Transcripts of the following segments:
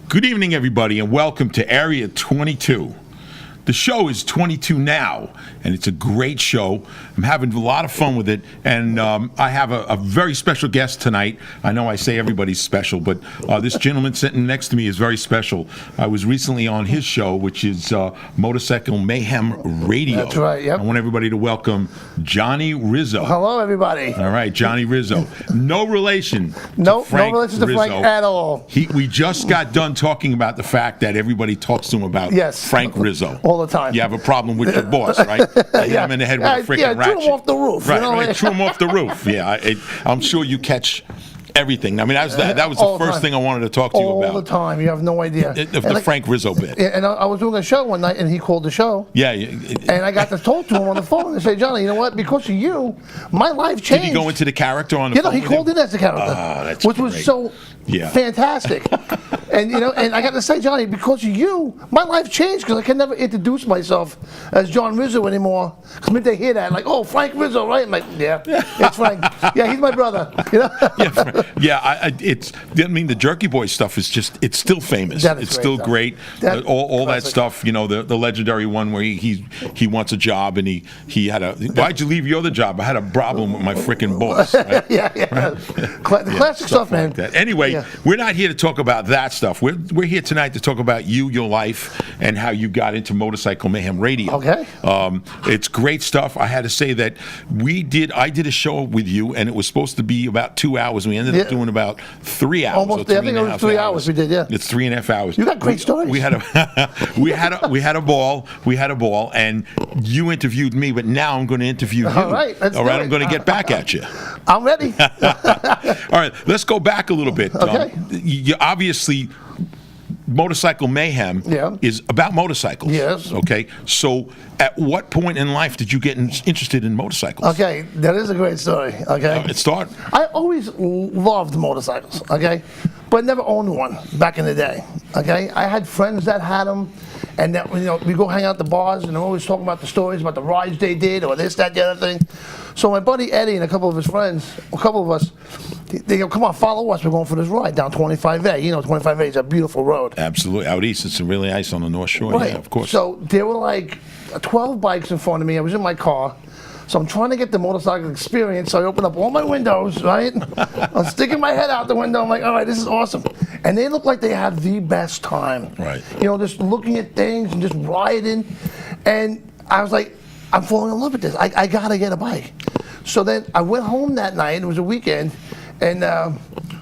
Good evening, everybody, and welcome to Area 22. The show is 22 now, and it's a great show. I'm having a lot of fun with it, and I have a very special guest tonight. I know I say everybody's special, but this gentleman sitting next to me is very special. I was recently on his show, which is Motorcycle Mayhem Radio. That's right, yep. I want everybody to welcome Johnny Rizzo. Hello, everybody. All right, Johnny Rizzo. No relation No to Frank relation to Rizzo. Frank at all. We just got done talking about the fact that everybody talks to him about Frank Rizzo. All the time. You have a problem with your boss, right? You hit him in the head with a freaking ratchet. Threw him off the roof. Right, you know? right. Threw him off the roof. Yeah, I'm sure you catch everything. I mean, that was the first thing I wanted to talk to you about. All the time. You have no idea. The Frank Rizzo bit. And I was doing a show one night, and he called the show. Yeah. And I got to talk to him on the phone and say, Johnny, you know what? Because of you, my life changed. Did he go into the character on the phone? He called in as the character. That's which great. Was so fantastic. And and I got to say, Johnny, because of you, my life changed because I can never introduce myself as John Rizzo anymore. Because when they hear that, like, oh, Frank Rizzo, right? I'm like, yeah, it's Frank. Yeah, he's my brother. You know? The Jerky Boy stuff is it's still famous. It's still great. All that stuff, the legendary one where he wants a job and he had why'd you leave your other job? I had a problem with my freaking boss. Right? The classic stuff, man. Like anyway, we're not here to talk about that stuff. We're here tonight to talk about you, your life, and how you got into Motorcycle Mayhem Radio. Okay. It's great stuff. I had to say that I did a show with you, and it was supposed to be about 2 hours. We ended up doing about 3 hours. Almost. I think it was 3 hours. We did. Yeah. It's 3.5 hours. You got great stories. We had a ball, and you interviewed me, but now I'm going to interview you. All right. I'm going to get back at you. I'm ready. All right. Let's go back a little bit. Okay. Obviously, Motorcycle Mayhem is about motorcycles. Yes. Okay. So, at what point in life did you get interested in motorcycles? Okay, that is a great story. Okay. It started. I always loved motorcycles. Okay, but never owned one back in the day. Okay, I had friends that had them, and that we go hang out at the bars, and they're always talking about the stories about the rides they did or this, that, the other thing. So my buddy Eddie and a couple of his friends, a couple of us, they go, come on, follow us. We're going for this ride down 25A. 25A is a beautiful road. Absolutely. Out east, it's really nice on the North Shore. Right. Yeah, of course. So there were like 12 bikes in front of me. I was in my car. So I'm trying to get the motorcycle experience. So I open up all my windows, right? I'm sticking my head out the window. I'm like, all right, this is awesome. And they look like they had the best time. Right. Just looking at things and just riding. And I was like, I'm falling in love with this. I got to get a bike. So then I went home that night. It was a weekend. And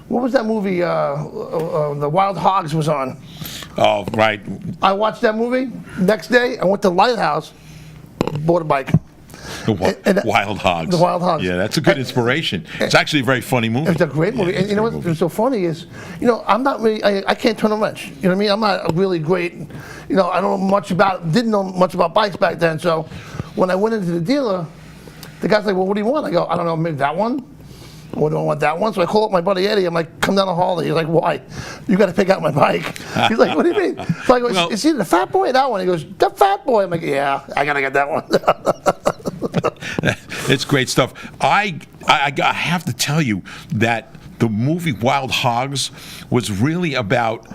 what was that movie? The Wild Hogs was on. Oh, right. I watched that movie. Next day, I went to Lighthouse, bought a bike. Wild Hogs. The Wild Hogs. Yeah, that's a good inspiration. It's actually a very funny movie. It's a great movie. And you know what's so funny is, I'm not really, I can't turn a wrench. You know what I mean? I'm not really great. I don't know didn't know much about bikes back then. So when I went into the dealer, the guy's like, well, what do you want? I go, I don't know, maybe that one? Or do I want that one? So I call up my buddy Eddie. I'm like, come down to Harley. He's like, why? You got to pick out my bike. He's like, what do you mean? So I go, is he the Fat Boy or that one? He goes, the Fat Boy. I'm like, yeah, I got to get that one. It's great stuff. I have to tell you that the movie Wild Hogs was really about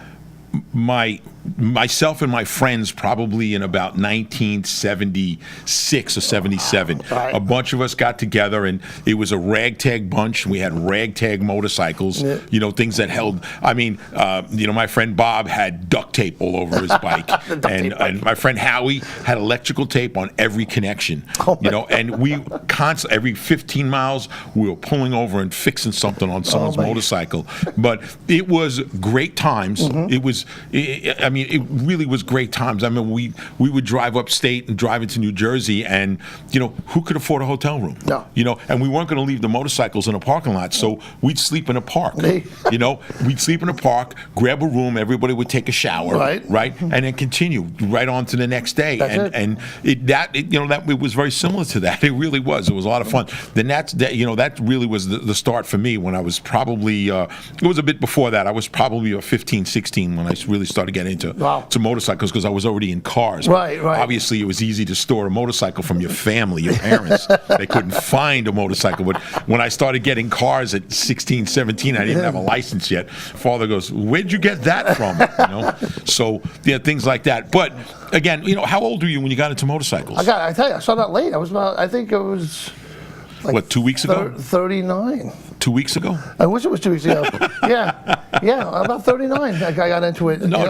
myself and my friends probably in about 1976 or 77. Right. A bunch of us got together, and it was a ragtag bunch. We had ragtag motorcycles, things that held. I mean, my friend Bob had duct tape all over his bike, and my friend Howie had electrical tape on every connection. And we constantly, every 15 miles, we were pulling over and fixing something on someone's motorcycle. But it was great times. Mm-hmm. It really was great times. I mean, we would drive upstate and drive into New Jersey, and who could afford a hotel room? No. And we weren't going to leave the motorcycles in a parking lot, so we'd sleep in a park. We'd sleep in a park, grab a room, everybody would take a shower, right, and then continue right on to the next day. It was very similar to that. It really was. It was a lot of fun. Then that really was the start for me when I was probably it was a bit before that. I was probably 15, 16 when I really started getting into Wow. to motorcycles because I was already in cars. Right, right. Obviously, it was easy to store a motorcycle from your family, your parents. They couldn't find a motorcycle. But when I started getting cars at 16, 17, I didn't have a license yet. Father goes, "Where'd you get that from?" So yeah, things like that. But again, how old were you when you got into motorcycles? I tell you, I started out late. I was I think it was like what, 2 weeks ago? 39. 2 weeks ago? I wish it was 2 weeks ago. yeah, about 39. I got into it. No,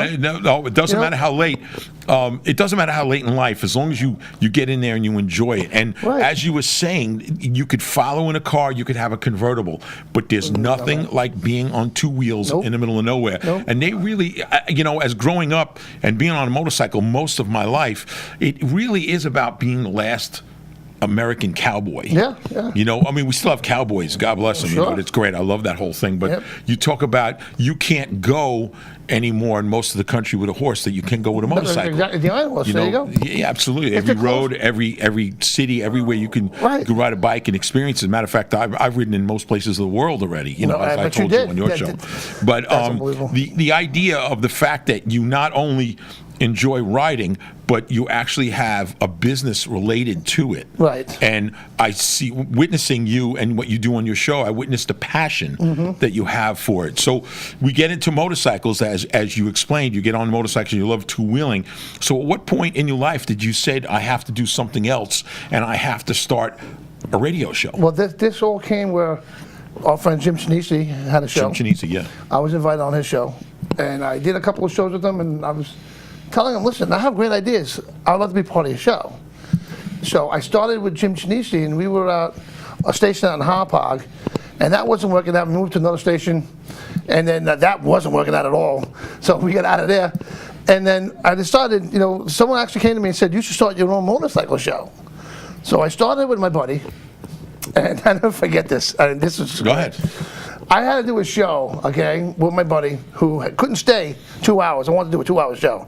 it doesn't matter how late. It doesn't matter how late in life, as long as you get in there and you enjoy it. And as you were saying, you could follow in a car, you could have a convertible, but there's nothing like being on two wheels in the middle of nowhere. And they really, as growing up and being on a motorcycle most of my life, it really is about being the last American cowboy. Yeah. We still have cowboys, God bless them. Sure. It's great. I love that whole thing. But you talk about you can't go anymore in most of the country with a horse that you can go with a motorcycle. Exactly. The Iron Horse, there you go. Yeah, absolutely. Every road, every city, everywhere you can ride a bike and experience it. As a matter of fact, I've ridden in most places of the world already, as I told you on your show. But the idea of the fact that you not only enjoy riding, but you actually have a business related to it. Right. And I see, witnessing you and what you do on your show, I witnessed the passion that you have for it. So we get into motorcycles, as you explained, you get on motorcycles, you love two-wheeling. So at what point in your life did you say, I have to do something else and I have to start a radio show? Well, this all came where our friend Jim Chinese had a show. Jim Chinese, yeah. I was invited on his show, and I did a couple of shows with him, and I was telling him, listen, I have great ideas. I'd love to be part of your show. So I started with Jim Chinese, and we were at a station out in Hauppauge, and that wasn't working out. We moved to another station, and then that wasn't working out at all. So we got out of there. And then I decided, someone actually came to me and said, you should start your own motorcycle show. So I started with my buddy, and I never forget this. This is Go ahead. I had to do a show, with my buddy who couldn't stay 2 hours. I wanted to do a 2-hour show.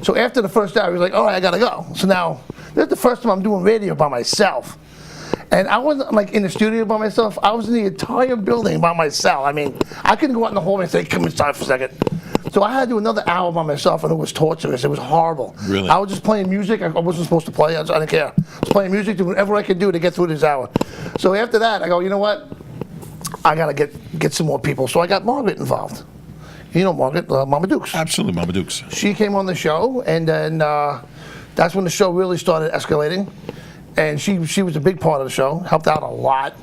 So after the first hour, he was like, all right, I got to go. So now, this is the first time I'm doing radio by myself. And I wasn't like in the studio by myself. I was in the entire building by myself. I mean, I couldn't go out in the hallway and say, come inside for a second. So I had to do another hour by myself, and it was torturous. It was horrible. Really? I was just playing music. I wasn't supposed to play. I didn't care. I was playing music, doing whatever I could do to get through this hour. So after that, I go, you know what? I got to get some more people. So I got Margaret involved. You know Margaret, Mama Dukes. Absolutely, Mama Dukes. She came on the show, and then that's when the show really started escalating. And she was a big part of the show, helped out a lot.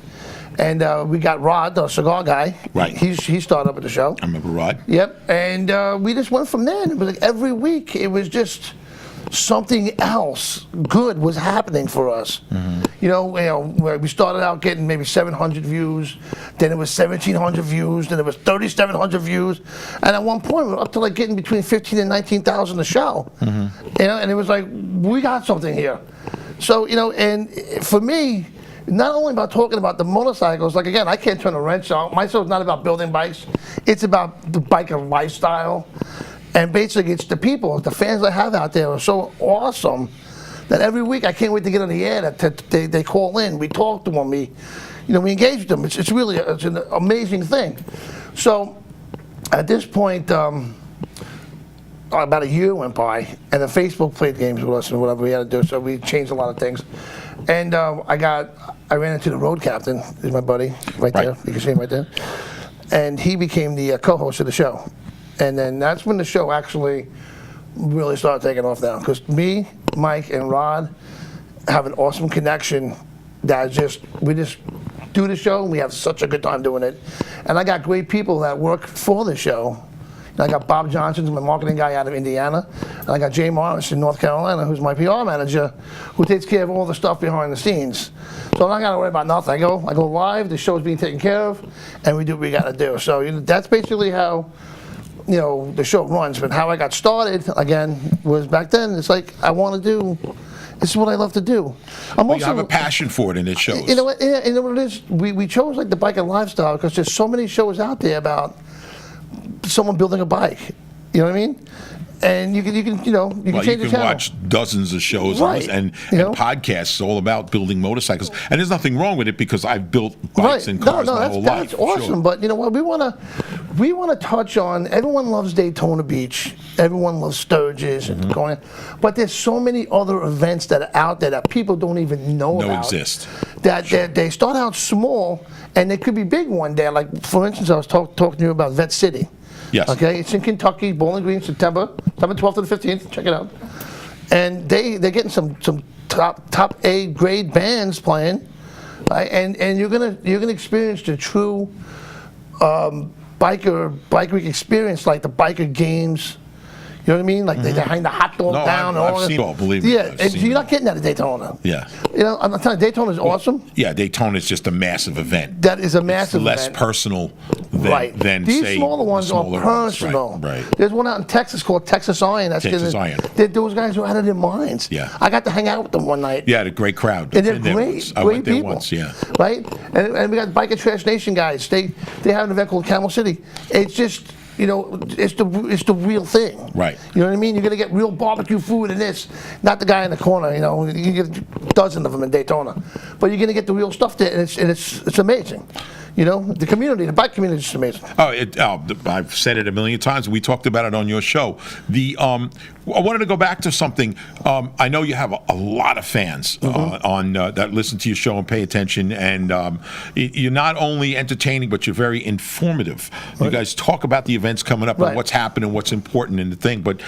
And we got Rod, the cigar guy. Right. He started up at the show. I remember Rod. Yep. And we just went from there. And it was like every week, it was just something else good was happening for us. Where we started out getting maybe 700 views, then it was 1,700 views, then it was 3,700 views, and at one point we were up to like getting between 15 and 19,000 a show. And it was like, we got something here. So and for me, not only about talking about the motorcycles, like again, I can't turn a wrench on. My show's not about building bikes. It's about the biker lifestyle. And basically, it's the people, the fans I have out there are so awesome that every week I can't wait to get on the air. They call in, we talk to them, we engage with them. It's really an amazing thing. So at this point, about a year went by, and then Facebook played games with us and whatever we had to do. So we changed a lot of things. And I ran into the road captain, is my buddy, right there. You can see him right there. And he became the co-host of the show. And then that's when the show actually really started taking off now. Because me, Mike, and Rod have an awesome connection that we just do the show, and we have such a good time doing it. And I got great people that work for the show. And I got Bob Johnson, my marketing guy out of Indiana. And I got Jay Morris in North Carolina, who's my PR manager, who takes care of all the stuff behind the scenes. So I'm not going to worry about nothing. I go live, the show's being taken care of, and we do what we got to do. So that's basically how the show runs. But how I got started, again, was back then, it's like, this is what I love to do. You have a passion for it, and it shows. You know what it is? We chose like the bike and lifestyle because there's so many shows out there about someone building a bike. You know what I mean? And you can change the channel. Watch dozens of shows and podcasts all about building motorcycles. And there's nothing wrong with it because I've built bikes and cars my whole life. That's awesome. Sure. But you know what? We want to touch on. Everyone loves Daytona Beach. Everyone loves Sturgis and going. But there's so many other events that are out there that people don't even know about. Exist. That they start out small and they could be big one day. Like, for instance, I was talking to you about Vet City. Yes. Okay, it's in Kentucky, Bowling Green, September 12th to the 15th. Check it out. And they're getting some top A grade bands playing, right? And you're gonna experience the true bike week experience, like the biker games. You know what I mean? Like they hang the hot dog down. I've seen it all, believe me. Yeah, and you're not getting that at Daytona. Yeah. You know, I'm telling you, Daytona is awesome. Yeah, Daytona is just a massive event. That is a massive Less event. personal than These say, smaller ones are personal. Right. There's one out in Texas called Texas Iron. Texas Iron. Those guys are out of their minds. Yeah. I got to hang out with them one night. Yeah, a great crowd. And they're Been there great, once. I great went there people. once, yeah. Right? And we got Biker Trash Nation guys. They have an event called Camel City. It's just, you know, it's the real thing. Right. You know what I mean? You're gonna get real barbecue food in this, not the guy in the corner. You know, you get a dozen of them in Daytona, but you're gonna get the real stuff there, and it's amazing. You know, the community, the bike community is amazing. I've said it a million times. We talked about it on your show. I wanted to go back to something. I know you have a lot of fans on that listen to your show and pay attention. And you're not only entertaining, but you're very informative. Right. You guys talk about the events coming up and what's happening, what's important in the thing. But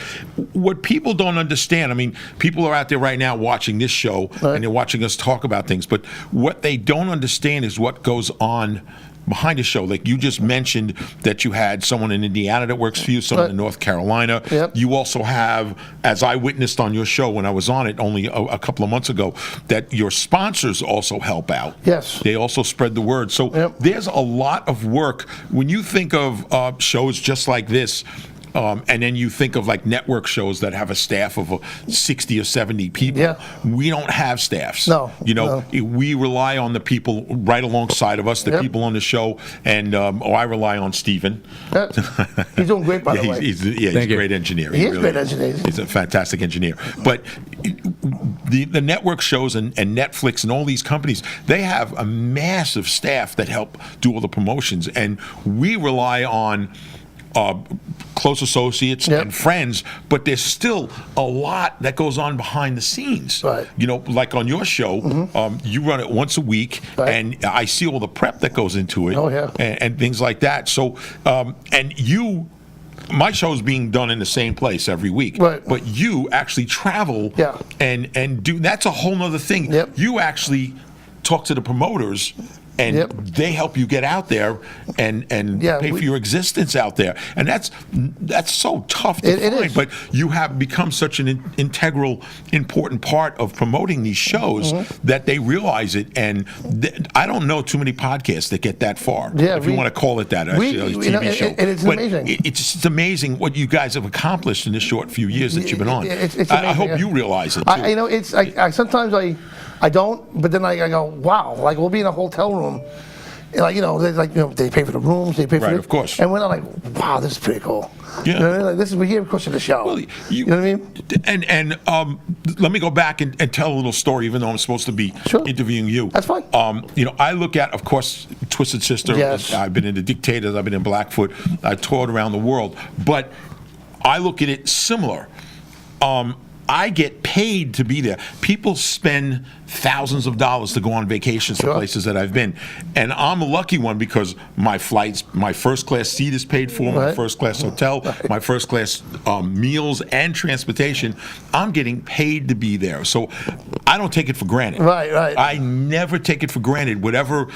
what people don't understand, I mean, people are out there right now watching this show and they're watching us talk about things. But what they don't understand is what goes on behind the show. Like you just mentioned that you had someone in Indiana that works for you, someone in North Carolina. Yep. You also have, as I witnessed on your show when I was on it only a couple of months ago, that your sponsors also help out. Yes. They also spread the word. So there's a lot of work. When you think of shows just like this, and then you think of like network shows that have a staff of 60 or 70 people. Yeah. We don't have staffs. No. You know, we rely on the people right alongside of us, the people on the show, and I rely on Steven. He's doing great, by the way. He's a great engineer. He is a great engineer. He's a fantastic engineer. But the network shows and Netflix and all these companies, they have a massive staff that help do all the promotions, and we rely on close associates and friends, but there's still a lot that goes on behind the scenes. Right. You know, like on your show, you run it once a week, and I see all the prep that goes into it, and things like that. So, my show is being done in the same place every week, but you actually travel and do. That's a whole nother thing. You actually talk to the promoters, and they help you get out there and pay for your existence out there. And that's so tough to find. But you have become such an integral, important part of promoting these shows that they realize it. And I don't know too many podcasts that get that far, if you want to call it that, a TV show. And it's amazing. It's amazing what you guys have accomplished in the short few years that you've been on. I hope you realize it, too. You know, it's sometimes I don't, but then I go, wow, like we'll be in a hotel room, and they pay for the rooms, they pay for of course. And we're like, wow, this is pretty cool. Yeah. You know what I mean? Like, we're here because of the show. Well, you know what I mean? And let me go back and tell a little story, even though I'm supposed to be interviewing you. That's fine. I look at, of course, Twisted Sister. Yes. I've been in The Dictators. I've been in Blackfoot. I toured around the world. But I look at it similar. I get paid to be there. People spend thousands of dollars to go on vacations to places that I've been. And I'm a lucky one because my flights, my first class seat is paid for, my first class hotel, my first class meals and transportation. I'm getting paid to be there. So I don't take it for granted. Right. I never take it for granted. Whatever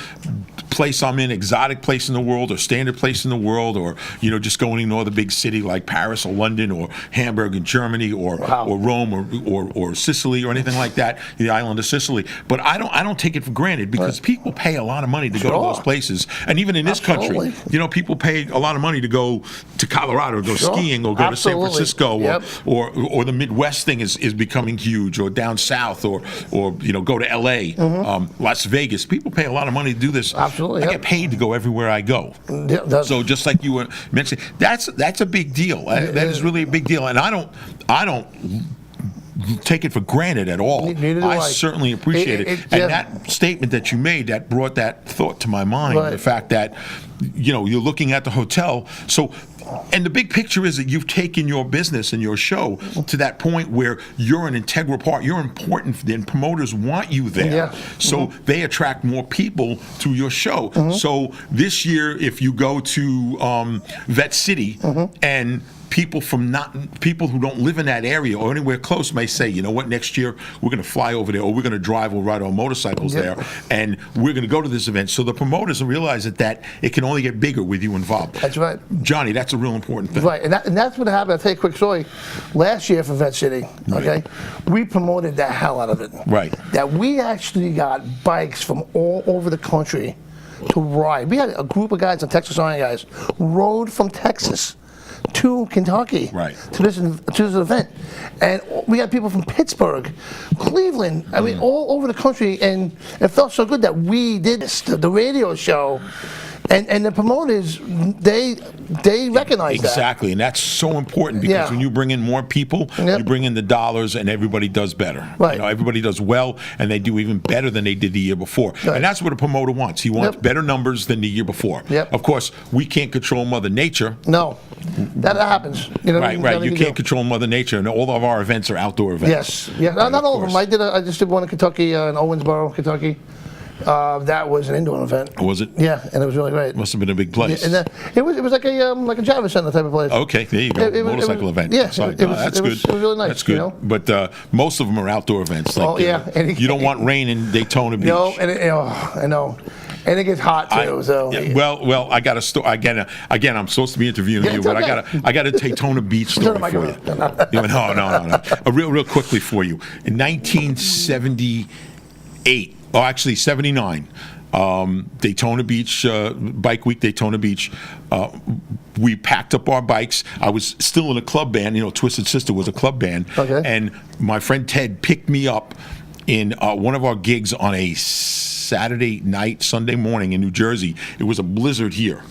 place I'm in, exotic place in the world or standard place in the world, or just going to another big city like Paris or London or Hamburg in Germany or Rome or Sicily or anything like that, the island of Sicily. But I don't take it for granted because people pay a lot of money to go to those places. And even in this country, people pay a lot of money to go to Colorado or go skiing or go to San Francisco or the Midwest thing is becoming huge, or down south or go to LA, Las Vegas. People pay a lot of money to do this. Absolutely. I get paid to go everywhere I go. So just like you were mentioning, that's a big deal. That is really a big deal. And I don't take it for granted at all. Neither do I certainly appreciate it. And that statement that you made, that brought that thought to my mind. The fact that you're looking at the hotel. So And the big picture is that you've taken your business and your show to that point where you're an integral part. You're important, and promoters want you there. Yeah. So they attract more people to your show. So this year, if you go to Vet City and people who don't live in that area or anywhere close may say, you know what, next year we're going to fly over there, or we're going to drive or ride our motorcycles there, and we're going to go to this event. So the promoters realize that it can only get bigger with you involved. That's right. Johnny, that's a real important thing. Right, and that's what happened. I'll tell you a quick story. Last year for Vet City, okay, we promoted the hell out of it. Right. That we actually got bikes from all over the country to ride. We had a group of guys, the Texas Iron guys, rode from Texas to Kentucky to this event, and we had people from Pittsburgh, Cleveland, I mean all over the country, and it felt so good that we did this, the radio show. And the promoters, they recognize that. Exactly, and that's so important because when you bring in more people, you bring in the dollars, and everybody does better. Right. You know, everybody does well, and they do even better than they did the year before. Right. And that's what a promoter wants. He wants better numbers than the year before. Of course, we can't control Mother Nature. No, that happens. You know, right. You can't control Mother Nature, and all of our events are outdoor events. Yes. Not all of them. I just did one in Kentucky, in Owensboro, Kentucky. That was an indoor event. Was it? Yeah, and it was really great. Must have been a big place. Yeah, and it was like a Jarvis Center type of place. Okay, there you go. Motorcycle event. Yeah, that's good. It was really nice. That's good. You know? But most of them are outdoor events. Like, you don't want rain in Daytona Beach. No, I know. And it gets hot too. Well, I got a story again. I'm supposed to be interviewing you, but I got a Daytona Beach story for you. No. Real quickly for you. In 1978, actually 79. Daytona Beach, Bike Week, Daytona Beach. We packed up our bikes. I was still in a club band. You know, Twisted Sister was a club band. Okay. And my friend Ted picked me up in one of our gigs on a Saturday night, Sunday morning in New Jersey. It was a blizzard here.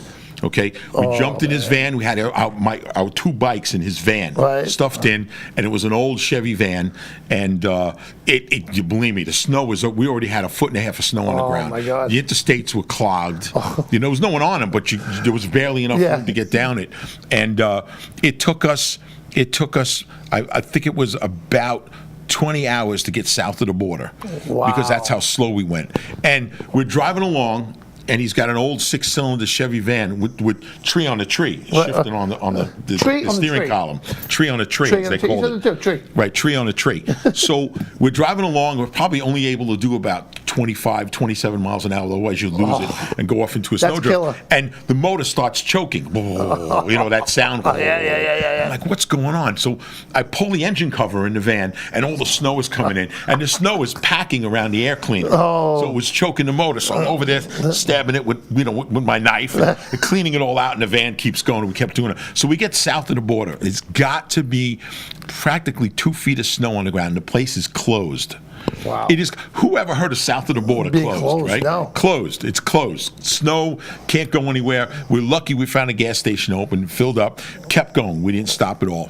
Okay, we jumped in his van. We had our two bikes in his van, stuffed in, and it was an old Chevy van. And you believe me, the snow was. We already had 1.5 feet of snow on the ground. My God. The interstates were clogged. You know, there was no one on them, but there was barely enough room to get down it. And it took us. I think it was about 20 hours to get south of the border because that's how slow we went. And we're driving along. And he's got an old 6-cylinder Chevy van with tree on a tree, shifting on the steering column. Tree on a tree, as they call it. Right, tree on a tree. So we're driving along. We're probably only able to do about 25, 27 miles an hour. Otherwise, you lose it and go off into a snowdrift. Killer. And the motor starts choking. You know, that sound. Yeah. I'm like, what's going on? So I pull the engine cover in the van, and all the snow is coming in. And the snow is packing around the air cleaner. So it was choking the motor. So I'm over there stabbing it with my knife and cleaning it all out, and the van keeps going. We kept doing it. So we get south of the border. It's got to be practically 2 feet of snow on the ground. The place is closed. Wow. It is. Who ever heard of south of the border closed? Right? No. Closed. It's closed. Snow, can't go anywhere. We're lucky we found a gas station open, filled up, kept going. We didn't stop at all.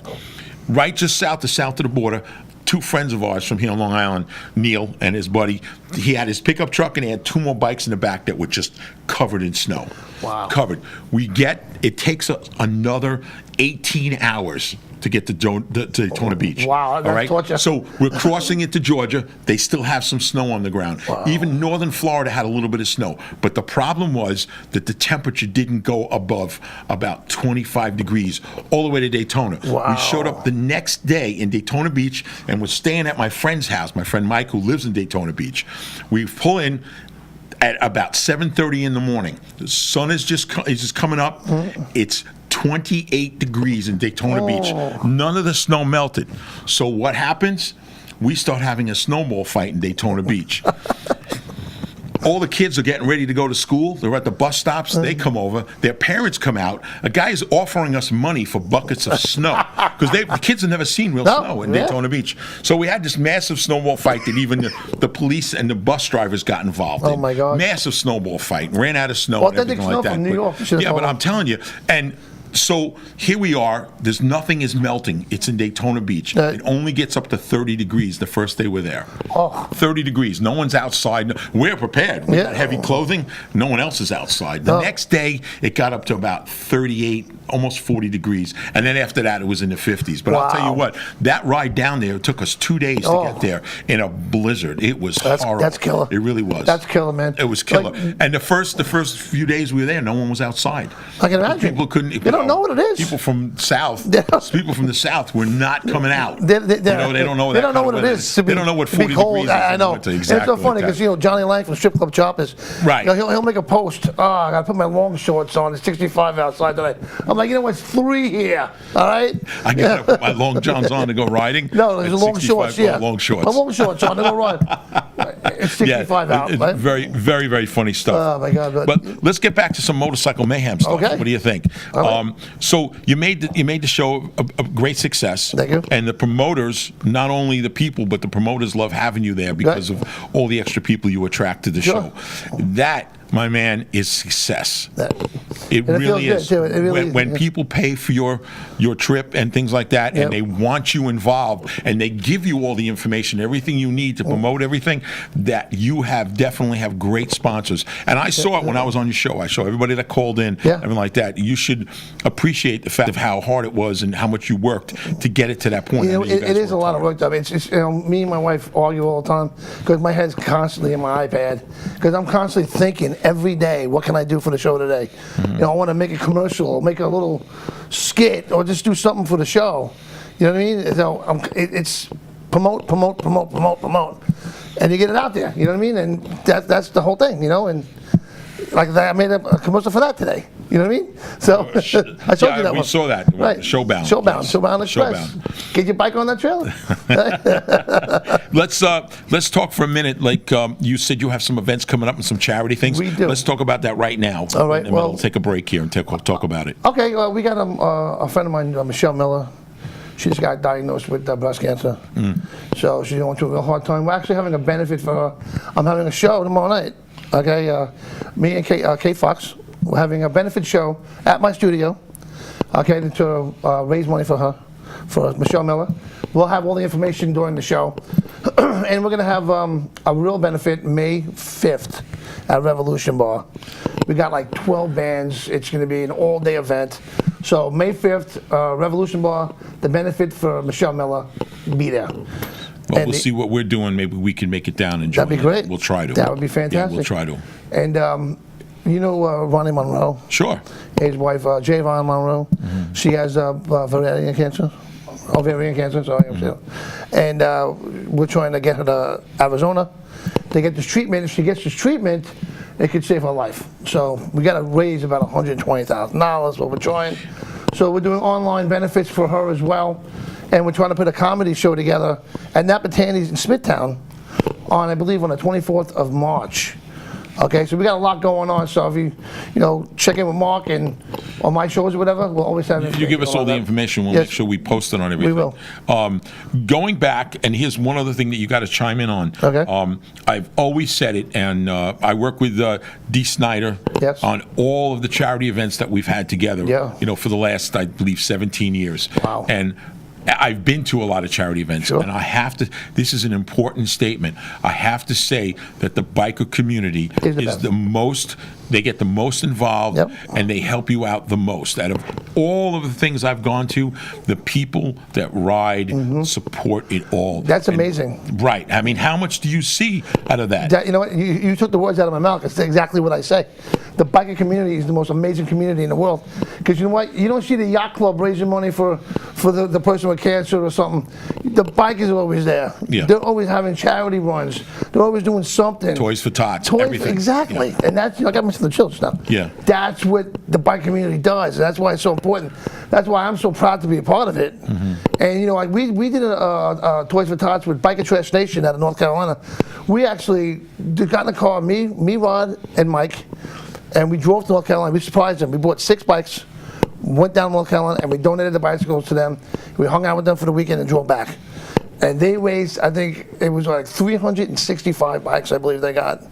Right just south of the border, two friends of ours from here on Long Island, Neil and his buddy, he had his pickup truck and he had 2 more bikes in the back that were just covered in snow. Wow. Covered. It takes us another 18 hours to get to Daytona Beach. Wow, that's torture. So we're crossing into Georgia. They still have some snow on the ground. Wow. Even northern Florida had a little bit of snow. But the problem was that the temperature didn't go above about 25 degrees all the way to Daytona. Wow. We showed up the next day in Daytona Beach and was staying at my friend's house, my friend Mike, who lives in Daytona Beach. We pull in at about 7:30 in the morning. The sun is just coming up. It's 28 degrees in Daytona Beach. None of the snow melted. So what happens? We start having a snowball fight in Daytona Beach. All the kids are getting ready to go to school. They're at the bus stops. They come over. Their parents come out. A guy is offering us money for buckets of snow because the kids have never seen real snow in Daytona Beach. So we had this massive snowball fight that even the police and the bus drivers got involved in. Oh, my God. Massive snowball fight. Ran out of snow and everything like that. From New York. But I'm telling you. And so here we are. Nothing is melting. It's in Daytona Beach. It only gets up to 30 degrees the first day we're there. 30 degrees. No one's outside. We're prepared. We got heavy clothing. No one else is outside. The next day, it got up to about 38 almost 40 degrees. And then after that, it was in the 50s. But I'll tell you what, that ride down there, it took us 2 days to get there in a blizzard. It was horrible. That's killer. It really was. That's killer, man. It was killer. And the first few days we were there, no one was outside. I can imagine. People couldn't. They don't know what it is. People from people from the south were not coming out. They don't know. They don't know what it is. They don't know what 40 degrees is. I know. Exactly. And it's so funny because Johnny Lang from Strip Club Choppers. Right. He'll make a post. Oh, I got to put my long shorts on. It's 65 outside tonight. I'm like, you know what? It's 3 here. All right. I got to put my long johns on to go riding. No, there's long shorts. Yeah, long shorts. My long shorts on to go ride. It's 65 out. Right? Very, very, very funny stuff. Oh my God! But let's get back to some motorcycle mayhem stuff. Okay. What do you think? Right. So you made the show a great success. Thank you. And the promoters, not only the people, but the promoters love having you there because of all the extra people you attract to the show. That, my man, is success. It really is. When people pay for your trip and things like that, and they want you involved, and they give you all the information, everything you need to promote everything, that you definitely have great sponsors. And I saw it when I was on your show. I saw everybody that called in, everything like that. You should appreciate the fact of how hard it was and how much you worked to get it to that point. It is a lot of work, though. It's me and my wife argue all the time because my head's constantly in my iPad because I'm constantly thinking every day, what can I do for the show today? I want to make a commercial or make a little skit or just do something for the show. You know what I mean? So it's promote, and you get it out there. You know what I mean? And that's the whole thing. And like that, I made a commercial for that today. You know what I mean? So I told you that one. We saw that. Right. Showbound. Showbound Express. Get your bike on that trailer. Let's talk for a minute. Like you said, you have some events coming up and some charity things. We do. Let's talk about that right now. All right. And we'll take a break here and talk about it. Okay. Well, we got a friend of mine, Michelle Miller. She just got diagnosed with breast cancer. So she's going through a real hard time. We're actually having a benefit for her. I'm having a show tomorrow night. Okay, me and Kate Fox, we're having a benefit show at my studio, okay, to raise money for her, for Michelle Miller. We'll have all the information during the show. And we're going to have a real benefit May 5th at Revolution Bar. We got like 12 bands. It's going to be an all-day event. So May 5th, Revolution Bar, the benefit for Michelle Miller, be there. Well, we'll see what we're doing. Maybe we can make it down and join. That'd be great. We'll try to. That would be fantastic. Yeah, we'll try to. And Ronnie Monroe. Sure. His wife, Javon Monroe. She has ovarian cancer. Sorry. And we're trying to get her to Arizona to get this treatment. If she gets this treatment, it could save her life. So we got to raise about $120,000. What we're trying. So we're doing online benefits for her as well. And we're trying to put a comedy show together at Napatani's in Smithtown I believe, on the 24th of March. Okay, so we got a lot going on. So if you check in with Mark and on my shows or whatever, we'll always have. You give us all the information. We'll make sure we post it on everything. We will. Going back, and here's one other thing that you got to chime in on. Okay. I've always said it, and I work with Dee Snyder on all of the charity events that we've had together. Yeah. For the last, I believe, 17 years. Wow. And I've been to a lot of charity events, and I have to, this is an important statement, I have to say that the biker community is the most, they get the most involved, and they help you out the most. Out of all of the things I've gone to, the people that ride support it all. That's amazing. Right. I mean, how much do you see out of that? You know what? You took the words out of my mouth. It's exactly what I say. The biker community is the most amazing community in the world. Because you know what? You don't see the yacht club raising money for the person with cancer or something. The bikers are always there. Yeah. They're always having charity runs. They're always doing something. Toys for tots. Everything. Exactly. Yeah. And that's, I got into the chill stuff. Yeah. That's what the bike community does. And that's why it's so important. That's why I'm so proud to be a part of it. And we did a Toys for Tots with Biker Trash Nation out of North Carolina. We actually got in a car, me, Rod, and Mike, and we drove to North Carolina. We surprised them. We bought 6 bikes, went down to North Carolina, and we donated the bicycles to them. We hung out with them for the weekend and drove back. And they raised, I think it was like 365 bikes, I believe they got.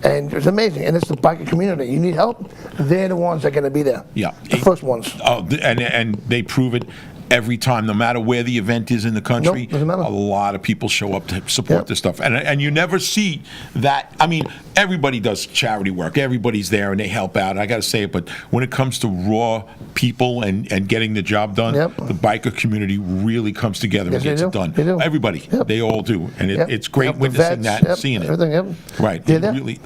And it was amazing. And it's the biker community. You need help, they're the ones that are going to be there. Yeah. The first ones. Oh, and they prove it every time, no matter where the event is in the country. Nope, doesn't matter. A lot of people show up to support this stuff, and you never see that. I mean, everybody does charity work. Everybody's there and they help out. I got to say it, but when it comes to raw people and getting the job done, the biker community really comes together and gets it done. They do. Everybody, they all do, and it's great witnessing that and seeing it. Everything, Right? It really,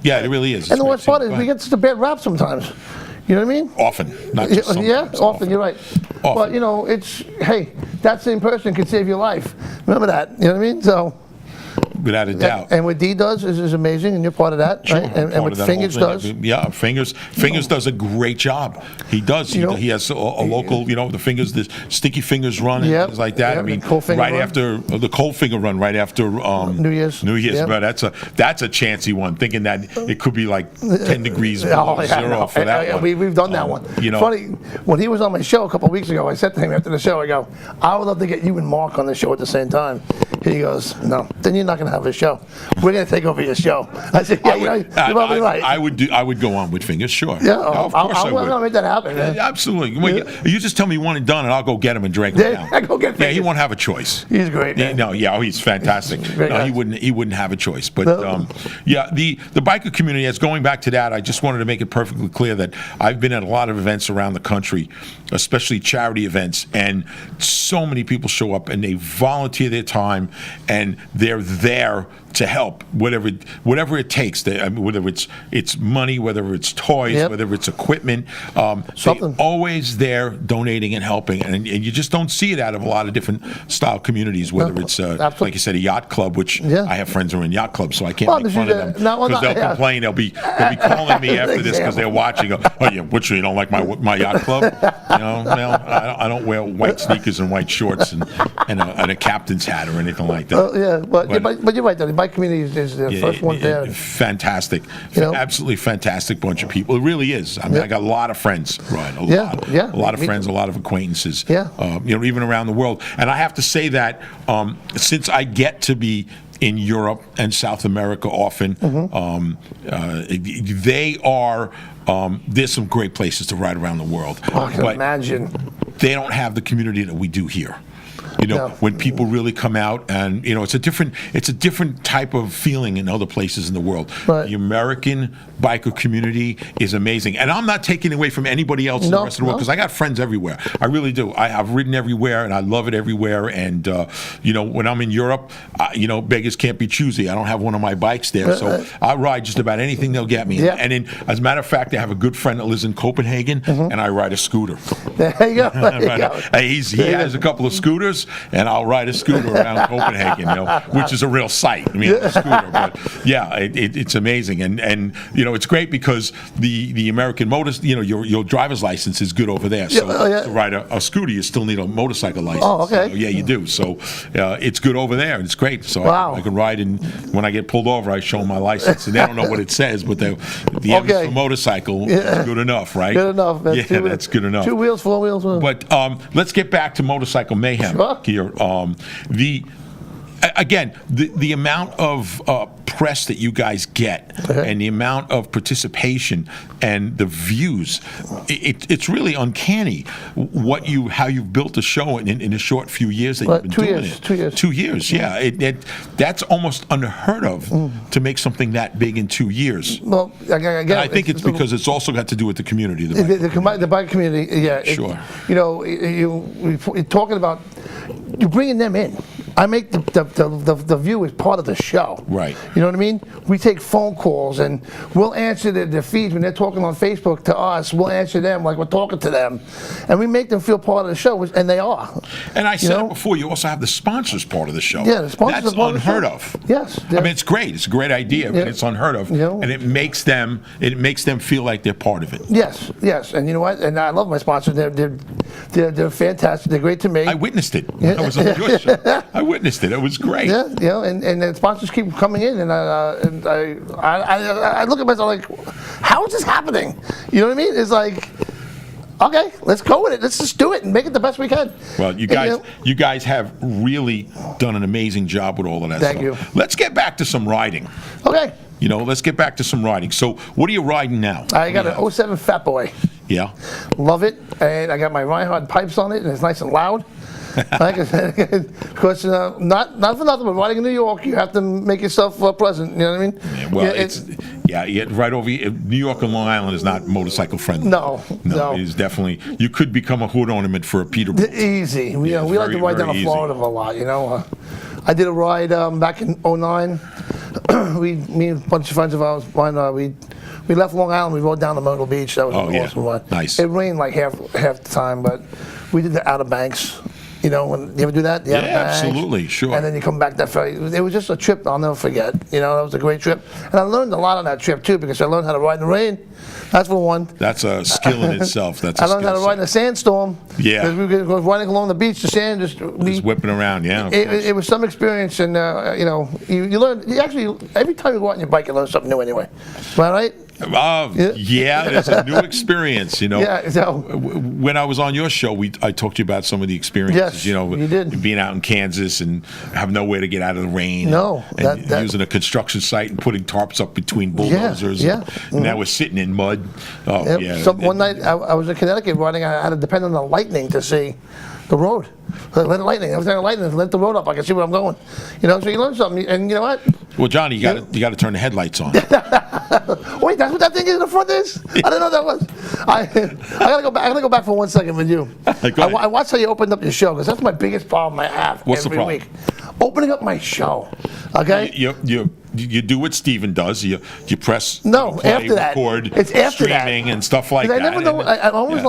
it really is. And the worst part is we get such a bad rap sometimes. You know what I mean? Often, not just sometimes. Yeah, often, you're right. Often. But, you know, hey, that same person could save your life. Remember that. You know what I mean? So, without a doubt. And what D does is amazing, and you're part of that, Sure, right? And what Fingers does. Yeah, Fingers does a great job. He does. He has a local, the Fingers, the Sticky Fingers run and things like that. I mean, right after the Cold Finger run, right after New Year's. Yep. But that's a chancy one, thinking that it could be like 10 degrees below zero for that one. We've done that one. Funny, when he was on my show a couple of weeks ago, I said to him after the show, I go, I would love to get you and Mark on the show at the same time. He goes, no, then you're not going to have a show. We're going to take over your show. I said, yeah, you're probably right. I would go on with Fingers, sure. Yeah, of course I would. I'll make that happen. Man. Absolutely. Well, you just tell me one and done, and I'll go get him and drag him down. I go get Fingers. Yeah, he won't have a choice. He's great. Man. He's fantastic. He wouldn't have a choice. But the biker community, as going back to that, I just wanted to make it perfectly clear that I've been at a lot of events around the country, especially charity events, and so many people show up and they volunteer their time and they're there to help, whatever it takes. Whether it's money, whether it's toys, whether it's equipment, they're always there donating and helping, and you just don't see it out of a lot of different style communities. Whether it's like you said, a yacht club, which I have friends who are in yacht clubs, so I can't make fun of them because they'll complain. They'll be calling me after this because they're watching. Oh yeah, Butcher, you don't like my yacht club? I don't wear white sneakers and white shorts and a captain's hat or anything like that. But you're right though. The bike community is the first one there. Fantastic, absolutely fantastic bunch of people. It really is. I mean, I got a lot of friends, Ryan. A lot of friends, a lot of acquaintances. Even around the world. And I have to say that since I get to be in Europe and South America often, they are. There's some great places to ride around the world. I can imagine. They don't have the community that we do here. When people really come out, and it's a different type of feeling in other places in the world. Right. The American biker community is amazing, and I'm not taking away from anybody else in the rest of the world because I got friends everywhere. I really do. I've ridden everywhere, and I love it everywhere. And when I'm in Europe, beggars can't be choosy. I don't have one of my bikes there, so I ride just about anything they'll get me. And as a matter of fact, I have a good friend that lives in Copenhagen, and I ride a scooter. There you go. He has a couple of scooters. And I'll ride a scooter around Copenhagen, which is a real sight. I mean, it's a scooter, but it's amazing, and it's great because the American your driver's license is good over there. So to ride a scooter, you still need a motorcycle license. Oh, okay. So, you do. So it's good over there, and it's great. So I can ride, and when I get pulled over, I show them my license, and they don't know what it says, but the evidence for motorcycle is good enough, right? Good enough. That's good enough. 2 wheels, 4 wheels. But let's get back to Motorcycle Mayhem. Sure. Here, the amount of press that you guys get and the amount of participation and the views, it's really uncanny how you've built a show in a short few years that you've been doing it. 2 years. 2 years, yeah. That's almost unheard of to make something that big in 2 years. Well, again, I think it's because it's also got to do with the community. The bike community, Sure. We're talking about you're bringing them in. I make the view as part of the show. Right. You know what I mean? We take phone calls and we'll answer their feeds when they're talking on Facebook to us. We'll answer them like we're talking to them, and we make them feel part of the show, and they are. And I said it before. You also have the sponsors part of the show. Yeah, the sponsors. That's unheard of. Yes. I mean, it's great. It's a great idea, but it's unheard of, and it makes them feel like they're part of it. Yes, and you know what? And I love my sponsors. They're fantastic. They're great to me. I witnessed it. I was on your show. I witnessed it. It was great. Yeah, and the sponsors keep coming in, and I look at myself like, how is this happening? You know what I mean? It's like, okay, let's go with it. Let's just do it and make it the best we can. Well, you guys have really done an amazing job with all of that stuff. Thank you. Let's get back to some riding. Okay. let's get back to some riding. So what are you riding now? I got an 07 Fat Boy. Yeah. Love it. And I got my Reinhardt pipes on it, and it's nice and loud. Like I said, because not for nothing, but riding in New York, you have to make yourself pleasant. You know what I mean? Yeah, well, right over here, New York and Long Island is not motorcycle friendly. No. It is definitely. You could become a hood ornament for a Peterbilt. Easy. We like to ride down to Florida a lot. I did a ride back in '09. Me and a bunch of friends of ours, we left Long Island. We rode down to Myrtle Beach. That was an awesome ride. Nice. It rained like half the time, but we did the Outer Banks. When you ever do that? The Outer Banks, absolutely, sure. And then you come back that ferry. It was just a trip I'll never forget. That was a great trip, and I learned a lot on that trip too because I learned how to ride in the rain. That's for one. That's a skill in itself. I learned how to ride in a sandstorm. Yeah. Because we were riding along the beach, the sand just whipping around. Yeah. It was some experience, and you learn. You actually every time you go out on your bike, you learn something new anyway. Am I right? Yeah, it's a new experience, Yeah, so when I was on your show, I talked to you about some of the experiences, Yes, you did. being out in Kansas and have nowhere to get out of the rain. No, and using a construction site and putting tarps up between bulldozers. Yeah. And that was sitting in mud. Oh, Yep. yeah. So one night I was in Connecticut riding. I had to depend on the lightning to see the road. Let the lightning. I was the lightning. Let the road up. I can see where I'm going. So you learn something. And you know what? Well, Johnny, you got to turn the headlights on. Wait, that's what that thing in the front is? I didn't know that was. I gotta go back. I gotta go back for 1 second with you. I watched how you opened up your show because that's my biggest problem I have every week. Opening up my show. Okay. You do what Steven does. You press play, after that. record, it's after streaming that. and stuff like that. I never know. I always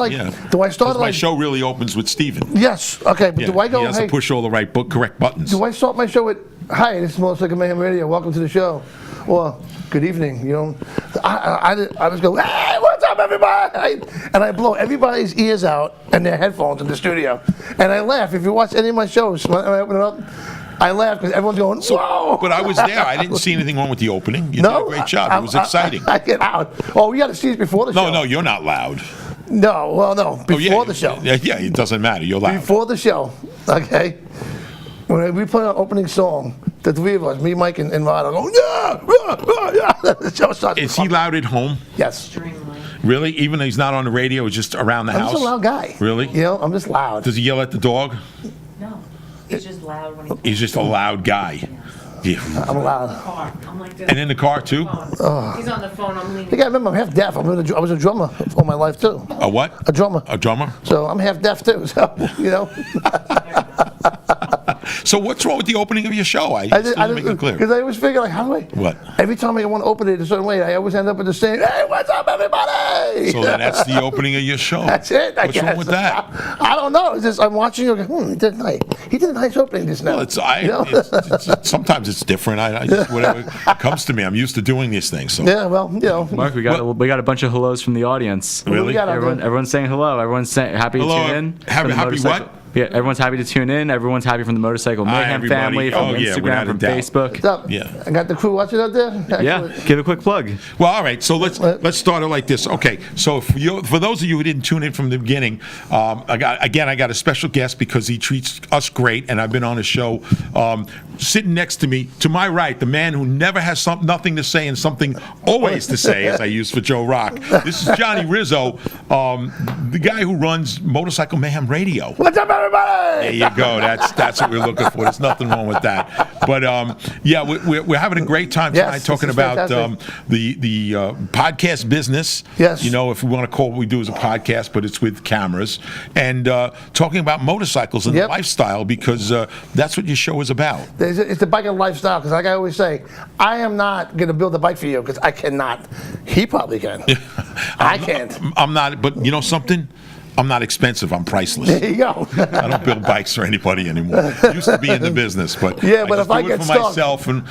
do I start my show really opens with Steven. Yes. Okay. But do I go? He has to push all the correct buttons. Do I start my show with "Hi, this is Motorcycle Mayhem Radio. Welcome to the show," or "Good evening"? I just go, "Hey, what's up, everybody?" And I blow everybody's ears out and their headphones in the studio, and I laugh. If you watch any of my shows, when I open it up, I laugh because everyone's going, "Whoa!" But I was there. I didn't see anything wrong with the opening. You did a great job. It was exciting. I get out. Oh, we got to see it before the show. No, you're not loud. No, well, no, before the show. Yeah, it doesn't matter. You're loud. Before the show, okay? When we play our opening song, the three of us, me, Mike, and Rod, are going, yeah. The show starts. Is he loud at home? Yes. Extremely. Really? Even though he's not on the radio, he's just around the house? I'm just a loud guy. Really? I'm just loud. Does he yell at the dog? No, he's just loud when He's just a loud guy. Yeah. I'm loud. car. I'm like this. And in the car, too? He's on the phone. I'm leaning. You gotta remember, I'm half deaf. I was a drummer all my life, too. A what? A drummer. A drummer? So I'm half deaf, too. So, So what's wrong with the opening of your show? I didn't make it clear. Because I always figure, like, how do I? What? Every time I want to open it a certain way, I always end up with the same, "Hey, what's up, everybody?" So then that's the opening of your show. That's it. What's wrong with that? I don't know. It's just I'm watching you. He did nice. He did a nice opening just now. Well, sometimes it's different. I just whatever comes to me. I'm used to doing these things. So. Yeah. Well, Mark, we got a bunch of hellos from the audience. Really? Everyone's saying hello. Everyone's happy to tune in. Happy what? Yeah, everyone's happy to tune in. Everyone's happy from the Motorcycle Mayhem family, from Instagram, from Facebook. What's up? Yeah. I got the crew watching out there. Yeah, give a quick plug. Well, all right. So let's start it like this. Okay. So for those of you who didn't tune in from the beginning, I got a special guest because he treats us great, and I've been on his show. Sitting next to me, to my right, the man who never has nothing to say and something always to say, as I use for Joe Rock. This is Johnny Rizzo, the guy who runs Motorcycle Mayhem Radio. What's up, everybody? There you go. That's what we're looking for. There's nothing wrong with that. But we're having a great time tonight talking about the podcast business. Yes. If we want to call what we do as a podcast, but it's with cameras, and talking about motorcycles and lifestyle, because that's what your show is about. It's the biking lifestyle, because like I always say, I am not going to build a bike for you because I cannot. He probably can. I can't. I'm not, but you know something? I'm not expensive. I'm priceless. There you go. I don't build bikes for anybody anymore. I used to be in the business, but yeah, but I if I do get it for stuck, myself, and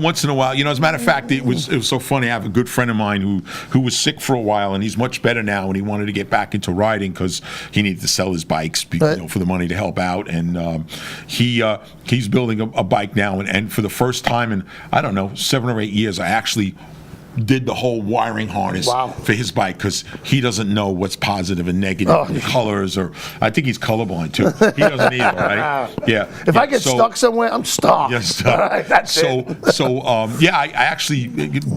once in a while, as a matter of fact, it was so funny. I have a good friend of mine who was sick for a while, and he's much better now, and he wanted to get back into riding because he needed to sell his bikes, for the money to help out, and he's building a bike now, and for the first time in, I don't know, 7 or 8 years, I actually did the whole wiring harness for his bike because he doesn't know what's possible positive and negative and colors, or I think he's colorblind too. He doesn't either, right? Yeah. If I get stuck somewhere, I'm stuck. Yes. All right, that's it. I actually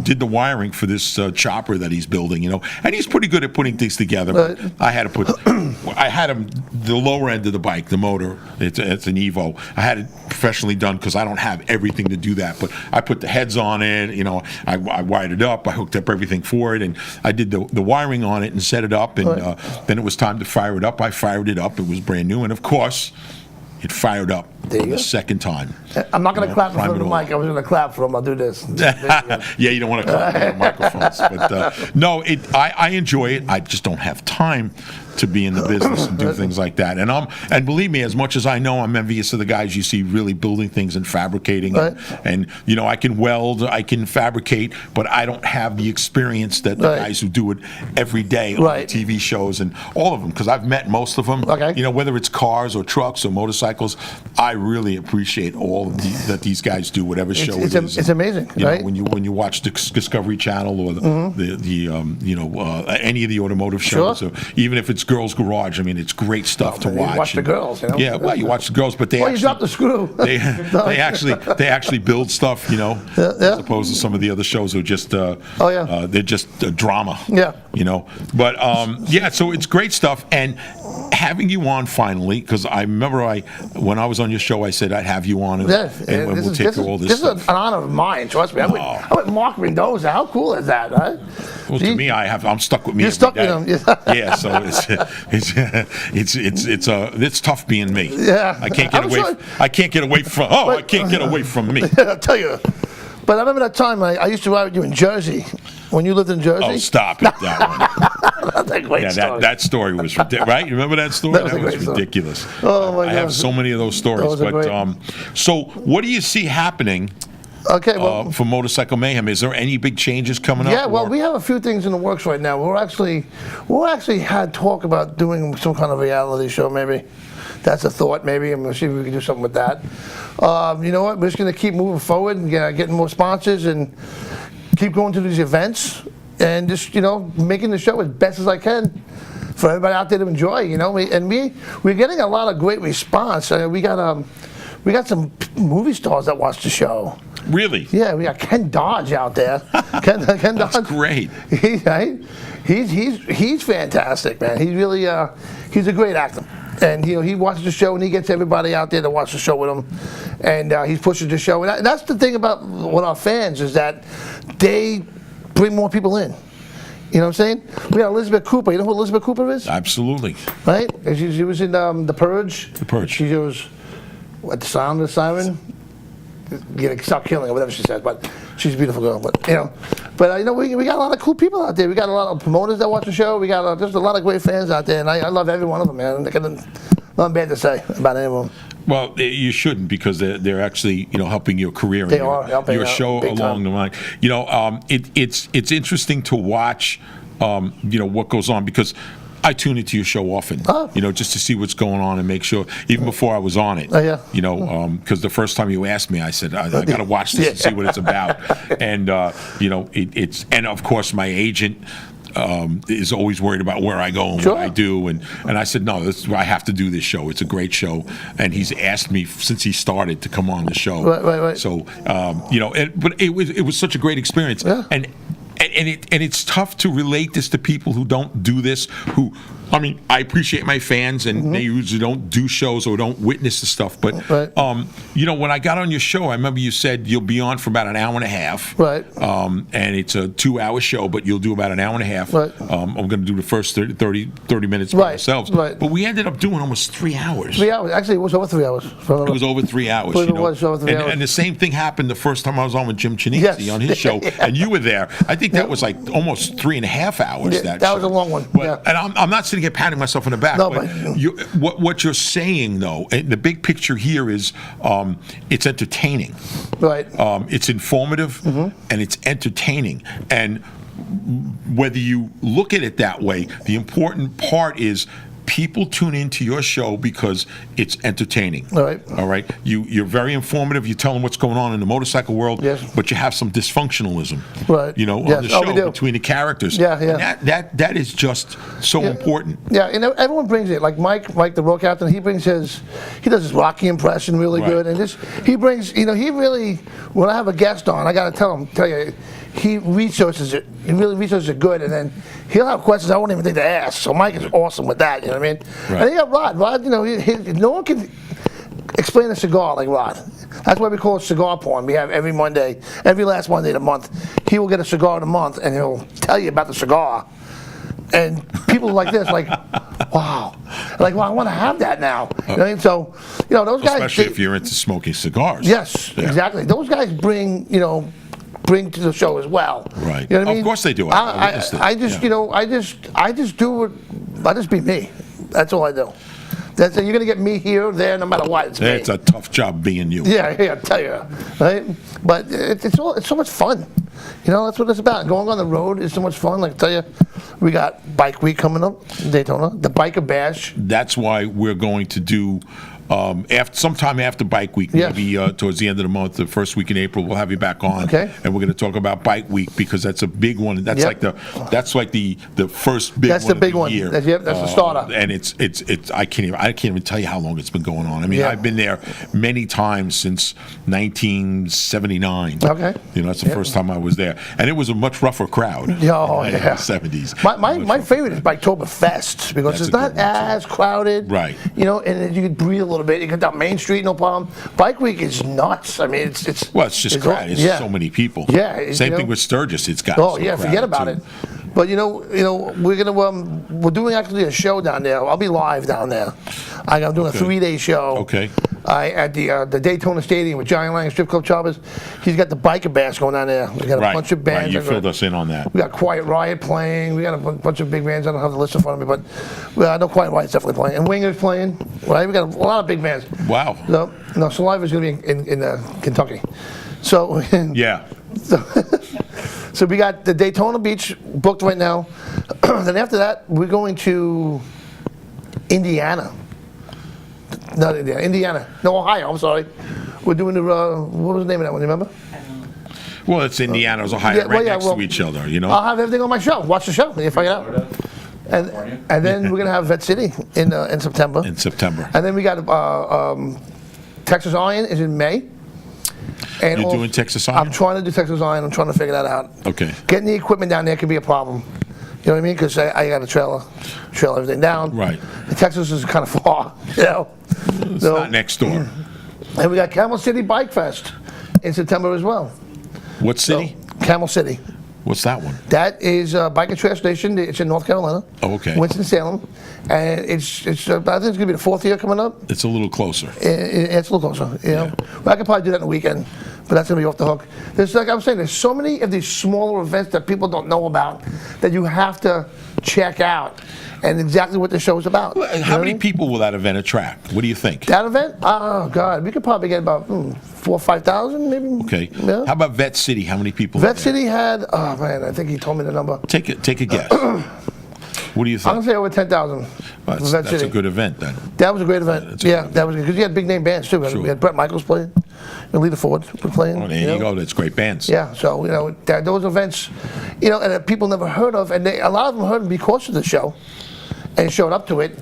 did the wiring for this chopper that he's building, and he's pretty good at putting things together. But I had him the lower end of the bike, the motor. It's an Evo. I had it professionally done because I don't have everything to do that. But I put the heads on it. I wired it up. I hooked up everything for it, and I did the wiring on it and set it up. And then it was time to fire it up. I fired it up. It was brand new, and of course, it fired up the second time. I'm not going to clap in front of the mic. I was going to clap for him. I'll do this. Yeah, you don't want to clap on the microphones. But no, I enjoy it. I just don't have time to be in the business and do things like that. And believe me, as much as I know, I'm envious of the guys you see really building things and fabricating. And I can weld, I can fabricate, but I don't have the experience that the guys who do it every day on the TV shows and all of them, because I've met most of them. Whether it's cars or trucks or motorcycles, I really appreciate all that these guys do, whatever show it is. It's amazing, right? When you watch the Discovery Channel or any of the automotive shows, or even if it's Girls Garage, I mean, it's great stuff to watch. You watch the girls, Yeah, well, you watch the girls, but you drop the screw. They actually build stuff, as opposed to some of the other shows who are just they're just drama. But so it's great stuff. And having you on finally, because I remember when I was on your show, I said I'd have you on and we'll take through all this stuff. This is an honor of mine, trust me. I'm with Mark Mendoza. How cool is that, right? Well, to me, I'm stuck with me. You're stuck with him. Yeah, so it's tough being me. Yeah, I can't get away. I can't get away from. I can't get away from me. I'll tell you. But I remember that time I used to ride with you in Jersey when you lived in Jersey. Oh, stop it! That one. That's a great story. That story was ridiculous, right? You remember that story? That was ridiculous. Oh my God! I have so many of those stories. But so what do you see happening? Okay, well, for Motorcycle Mayhem, is there any big changes coming up? Yeah, well, we have a few things in the works right now. We're actually had talk about doing some kind of reality show, maybe. That's a thought, maybe. I'm going to see if we can do something with that. You know what? We're just going to keep moving forward and getting more sponsors and keep going to these events and just, making the show as best as I can for everybody out there to enjoy, we're getting a lot of great response. We got some movie stars that watch the show. Really? Yeah, we got Ken Dodge out there. Ken Dodge. That's great. He's fantastic, man. He really he's a great actor. And he watches the show and he gets everybody out there to watch the show with him, and he pushes the show. And that's the thing about with our fans is that they bring more people in. You know what I'm saying? We got Elizabeth Cooper. You know who Elizabeth Cooper is? Absolutely. Right? She was in The Purge. The Purge. She was at the sound of the siren. Stop killing her, whatever she says. But she's a beautiful girl. But we got a lot of cool people out there. We got a lot of promoters that watch the show. We got just a lot of great fans out there, and I love every one of them, man. Nothing bad to say about any of them. Well, you shouldn't, because they're actually helping your career. They are helping your show along the line. It's interesting to watch. What goes on, because I tune into your show often, just to see what's going on and make sure, even before I was on it, because the first time you asked me, I said, I got to watch this and see what it's about. And, and of course, my agent is always worried about where I go and what I do. And I said, no, I have to do this show. It's a great show. And he's asked me since he started to come on the show. Right. So, but it was such a great experience. Yeah. And it's tough to relate this to people who don't do this, I appreciate my fans, and they usually don't do shows or don't witness the stuff. But, when I got on your show, I remember you said you'll be on for about an hour and a half. Right. And it's a 2-hour show, but you'll do about an hour and a half. Right. I'm going to do the first 30 minutes by ourselves. Right. But we ended up doing almost 3 hours. 3 hours. Actually, it was over 3 hours. It was over 3 hours. It was over 3 hours. And the same thing happened the first time I was on with Jim Chinese on his show, and you were there. I think that was like almost 3.5 hours. That was a long one. And I'm not sitting here patting myself on the back. No, but what you're saying, though, the big picture here is it's entertaining. Right. It's informative and it's entertaining. And whether you look at it that way, the important part is people tune into your show because it's entertaining. All right. All right. You're very informative. You tell them what's going on in the motorcycle world. Yes. But you have some dysfunctionalism. Right. You know, Yes. on the Oh, show we do. between the characters. Yeah, yeah. And that is just so important. Yeah, and everyone brings it. Like Mike, the road captain, he does his Rocky impression really Right. good, and he brings, he really, when I have a guest on, I gotta tell you, he researches it. He really researches it good, and then he'll have questions I won't even think to ask. So Mike is awesome with that. You know what I mean? Right. And then you got Rod. Rod, no one can explain a cigar like Rod. That's why we call it cigar porn. We have every last Monday of the month, he will get a cigar of the month, and he'll tell you about the cigar. And people like this, like, wow, I want to have that now. You know what I mean? So, those guys. Especially if you're into smoking cigars. Yes, Yeah. exactly. Those guys bring to the show as well. Right. You know what I Of mean? course they do. I witnessed it. I just, Yeah. I just do it. I just be me. That's all I do. You're gonna get me here, there, no matter what. It's me. It's a tough job being you. Yeah, I tell you, right? But it's so much fun. That's what it's about. Going on the road is so much fun. Like I tell you, we got Bike Week coming up, Daytona, the Biker Bash. That's why we're going to do sometime after Bike Week, Yes. maybe towards the end of the month, the first week in April, we'll have you back on. Okay. And we're going to talk about Bike Week because that's a big one. That's Yep. like the first big That's one the big of the one. year. That's the starter. And it's I can't even tell you how long it's been going on. I mean, Yeah. I've been there many times since 1979. Okay. That's the first time I was there, and it was a much rougher crowd. Oh, in yeah. the 70s. My favorite is Biketober Fest because That's it's a not good one, too. as crowded. Right. And you can breathe a little bit. You can down Main Street, no problem. Bike Week is nuts. I mean, it's just crowded. It's yeah. so many people. Yeah, Same thing with Sturgis. It's got. Oh so yeah, forget crowded, about too. it. But we're doing actually a show down there. I'll be live down there. I'm doing a 3-day show. Okay. At the Daytona Stadium with Giant Lion Strip Club Choppers. He's got the Biker Bash going down there. We got a bunch of bands. Right, you filled us in on that. We got Quiet Riot playing. We got a bunch of big bands. I don't have the list in front of me, but I know Quiet Riot's definitely playing. And Winger's playing. Right? We got a lot of big bands. Wow. No, Saliva's going to be in Kentucky. So Yeah. So we got the Daytona Beach booked right now. Then after that, we're going to Indiana. Not Indiana. Indiana. No, Ohio. I'm sorry. We're doing the what was the name of that one? You remember? Well, it's Indiana, it's Ohio, right next to each other. I'll have everything on my show. Watch the show. You find out. And then we're gonna have Vet City in September. In September. And then we got Texas Iron is in May. And You're doing Texas Iron? I'm trying to do Texas Iron. I'm trying to figure that out. Okay. Getting the equipment down there could be a problem. You know what I mean? Because I got a trailer everything down. Right. And Texas is kind of far. It's not next door. And we got Camel City Bike Fest in September as well. What city? Camel City. What's that one? That is Bike and Trail Station. It's in North Carolina. Oh, okay. Winston-Salem. And it's I think it's going to be the 4th year coming up. It's a little closer. It's a little closer, you know. But I could probably do that in the weekend, but that's going to be off the hook. There's, like I'm saying, there's so many of these smaller events that people don't know about that you have to check out and exactly what the show is about. How many people will that event attract? What do you think? That event? Oh, God. We could probably get about 4,000 or 5,000 maybe. Okay. Yeah. How about Vet City? How many people? Vet City had, oh, man, I think he told me the number. Take a guess. What do you think? I'm going to say over 10,000. That's a good event then. That was a great event. That was good. Because you had big name bands too. Sure. We had Brett Michaels playing, and Lita Ford was playing. Oh, there you go. That's great bands. Yeah, so those events, and that people never heard of, and a lot of them heard them because of the show, and showed up to it,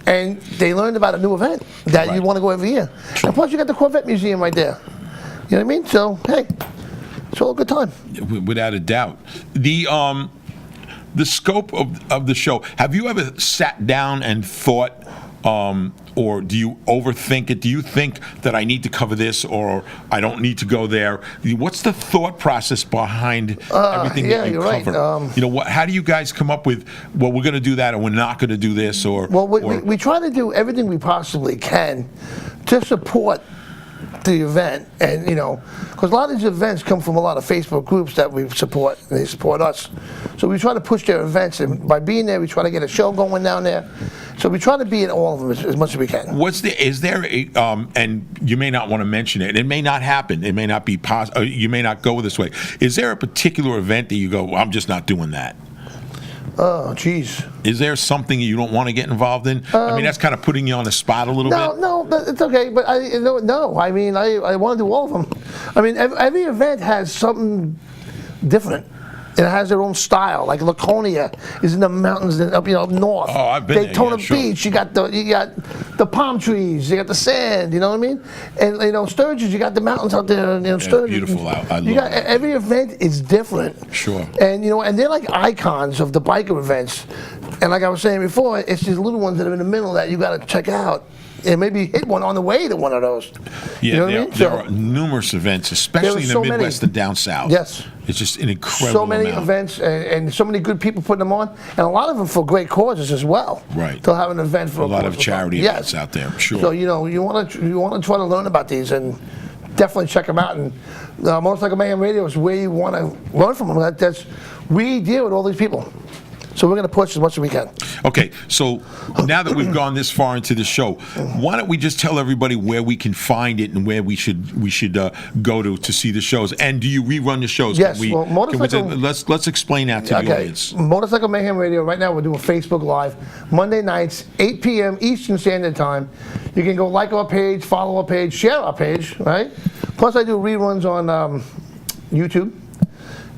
and they learned about a new event that you want to go every year. And plus, you got the Corvette Museum right there. You know what I mean? So hey, it's all a good time. Without a doubt. The scope of the show, have you ever sat down and thought, or do you overthink it? Do you think that I need to cover this or I don't need to go there? What's the thought process behind everything that you you're cover? Right. How do you guys come up with, well, we're going to do that and we're not going to do this? Well, we try to do everything we possibly can to support the event, and because a lot of these events come from a lot of Facebook groups that we support, and they support us. So we try to push their events, and by being there, we try to get a show going down there. So we try to be in all of them as much as we can. Is there a, and you may not want to mention it, it may not happen, it may not be possible, you may not go this way. Is there a particular event that you go, well, I'm just not doing that? Oh, geez. Is there something you don't want to get involved in? I mean, that's kind of putting you on the spot a little bit. No, it's okay. But no. I mean, I want to do all of them. I mean, every event has something different. It has their own style. Like Laconia is in the mountains up north. Oh, I've been Daytona there, yeah, sure. Beach. You got the palm trees. You got the sand. You know what I mean? And Sturgis. You got the mountains out there. Sturgis. Beautiful out. I You love got it. every event is different. Sure. And and they're like icons of the biker events. And like I was saying before, it's these little ones that are in the middle that you got to check out. And maybe hit one on the way to one of those. Yeah, You know what I mean? there are numerous events, especially in the so many. Midwest and down south. Yes. It's just an incredible So many amount. events and so many good people putting them on, and a lot of them for great causes as well. Right. They'll have an event for A lot cause of charity yes. events out there, sure. So you want to try to learn about these and definitely check them out. And Motorcycle Mayhem Radio is where you want to learn from them. We deal with all these people, so we're going to push as much as we can. Okay, so now that we've gone this far into the show, why don't we just tell everybody where we can find it and where we should go to see the shows? And do you rerun the shows? Yes, Can Motorcycle. let's explain that to the audience. Motorcycle Mayhem Radio. Right now, we're doing Facebook Live Monday nights, 8 p.m. Eastern Standard Time. You can go like our page, follow our page, share our page. Right. Plus, I do reruns on YouTube.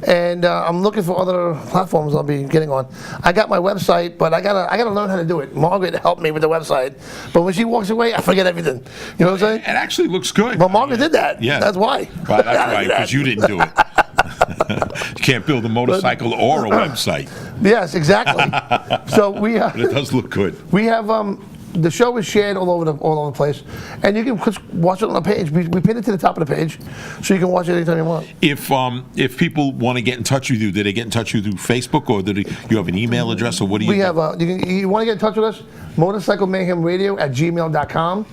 And I'm looking for other platforms I'll be getting on. I got my website, but I gotta learn how to do it. Margaret helped me with the website, but when she walks away, I forget everything. You know what I'm saying? It actually looks good. Well, Margaret did that. Yeah, That's why. Right, that's right, because you didn't do it. You can't build a motorcycle or a website. Yes, exactly. So we But it does look good. we have the show is shared all over the place, and you can just watch it on the page. We pin it to the top of the page, so you can watch it anytime you want. If people want to get in touch with you, do they get in touch with you through Facebook, or you have an email address, or what do you? We have you want to get in touch with us? MotorcycleMayhemRadio@gmail.com.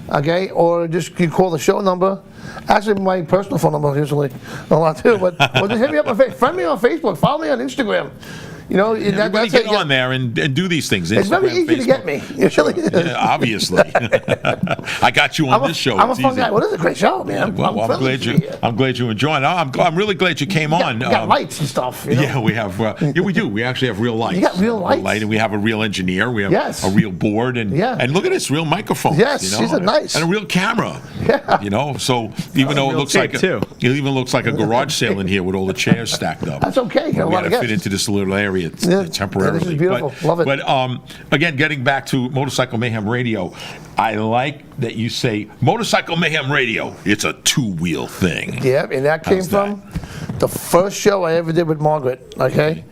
Okay, or just you call the show number. Actually, my personal phone number usually a lot too. But or just hit me up on friend me on Facebook, follow me on Instagram. Everybody get on there and do these things. It's very Instagram, easy to get Facebook. me. It really is. Yeah, obviously. I got you on this show. I'm a It's fun easy. guy. Well, this is a great show, man. Well, I'm glad you enjoyed it. I'm really glad you came on. We got lights and stuff. Yeah, we have. Yeah, we do. We actually have real lights. You got real lights? Light, and we have a real engineer. We have Yes. a real board, and look at this, real microphones. Yes, you know, these are nice. and a real camera. Yeah. So even though it real looks tape, like too. it even looks like a garage sale in here with all the chairs stacked up. That's okay. We A lot got to of fit guests. into this little area temporarily. This is beautiful. Love it. But again, getting back to Motorcycle Mayhem Radio, I like that you say Motorcycle Mayhem Radio. It's a two-wheel thing. Yeah, and that came How's from the first show I ever did with Margaret. Okay,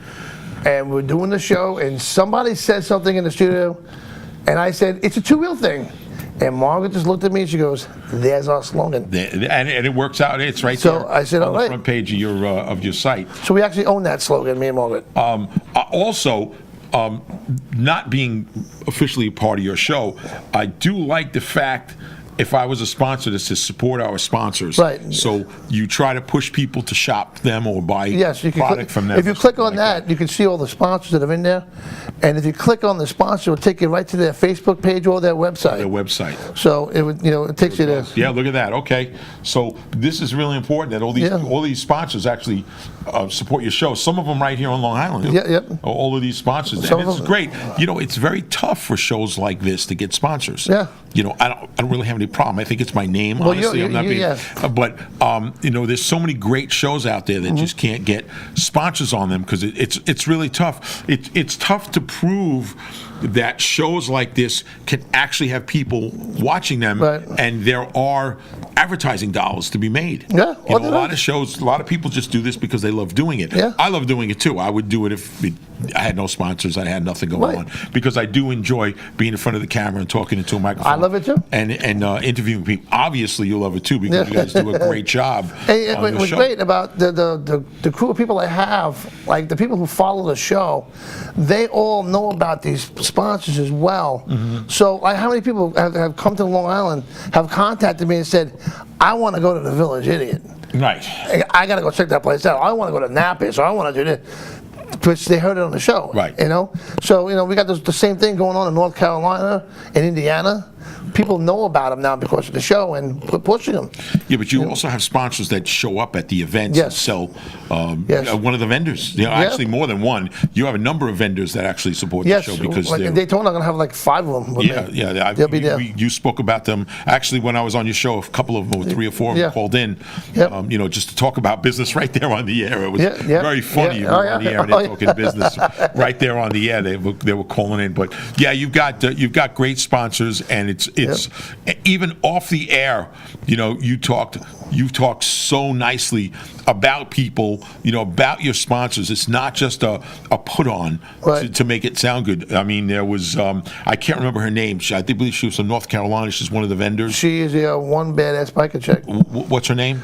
and we're doing the show, and somebody said something in the studio, and I said it's a two-wheel thing. And Margaret just looked at me and she goes, "There's our slogan." And it works out. It's right So there I said, on all the right. front page of your site. So we actually own that slogan, me and Margaret. Also, not being officially a part of your show, I do like the fact, if I was a sponsor, is to support our sponsors. Right. So you try to push people to shop them or buy Yes, you can product click, from them. if you click on that, you can see all the sponsors that are in there. And if you click on the sponsor, it'll take you right to their Facebook page or their website. Their website. So it takes you there. Yeah, look at that. Okay, so this is really important that Yeah. all these sponsors actually support your show. Some of them right here on Long Island. Yeah, yep. All of these sponsors, Some and of it's them- great. It's very tough for shows like this to get sponsors. Yeah. I don't really have any problem. I think it's my name. Well, Honestly, I'm not being. yeah. But there's so many great shows out there that Mm-hmm. just can't get sponsors on them because it's really tough. It's tough to prove that shows like this can actually have people watching them, Right. and there are advertising dollars to be made. Yeah, a well, there lot is. of shows, a lot of people just do this because they love doing it. Yeah. I love doing it too. I would do it if I had no sponsors, I had nothing going Right. on, because I do enjoy being in front of the camera and talking into a microphone. I love it too. And interviewing people. Obviously, you love it too because you guys do a great job. And on your what's show. great about the crew of people I have, like the people who follow the show, they all know about these sponsors as well. Mm-hmm. So, like, how many people have come to Long Island, have contacted me and said, "I want to go to the Village Idiot. Right. I got to go check that place out. I want to go to Nappy's, or I want to do this." Which they heard it on the show. Right. So, we got the same thing going on in North Carolina and Indiana. people know about them now because of the show and pushing them. Yeah, but you also have sponsors that show up at the events and Yes. sell Yes. one of the vendors. You know, actually more than one. You have a number of vendors that actually support Yes, the show because like they're. in Daytona, I'm gonna have like 5 of them. with Yeah, me. yeah. They'll be there. You spoke about them. Actually, when I was on your show, a couple of them, 3 or 4 of them Yeah. called in, Yep. you know, just to talk about business right there on the air. It was Yeah, yeah. very funny. Yeah. You Oh, were on the yeah. air and Oh, they're yeah. talking business right there on the air. They were calling in. But yeah, you've got great sponsors, and it's even off the air. You know, you've talked so nicely about people, you know, about your sponsors. It's not just a put on Right. to make it sound good. I mean, there was I can't remember her name. I believe she was from North Carolina. She's one of the vendors. She is one badass biker chick. What's her name?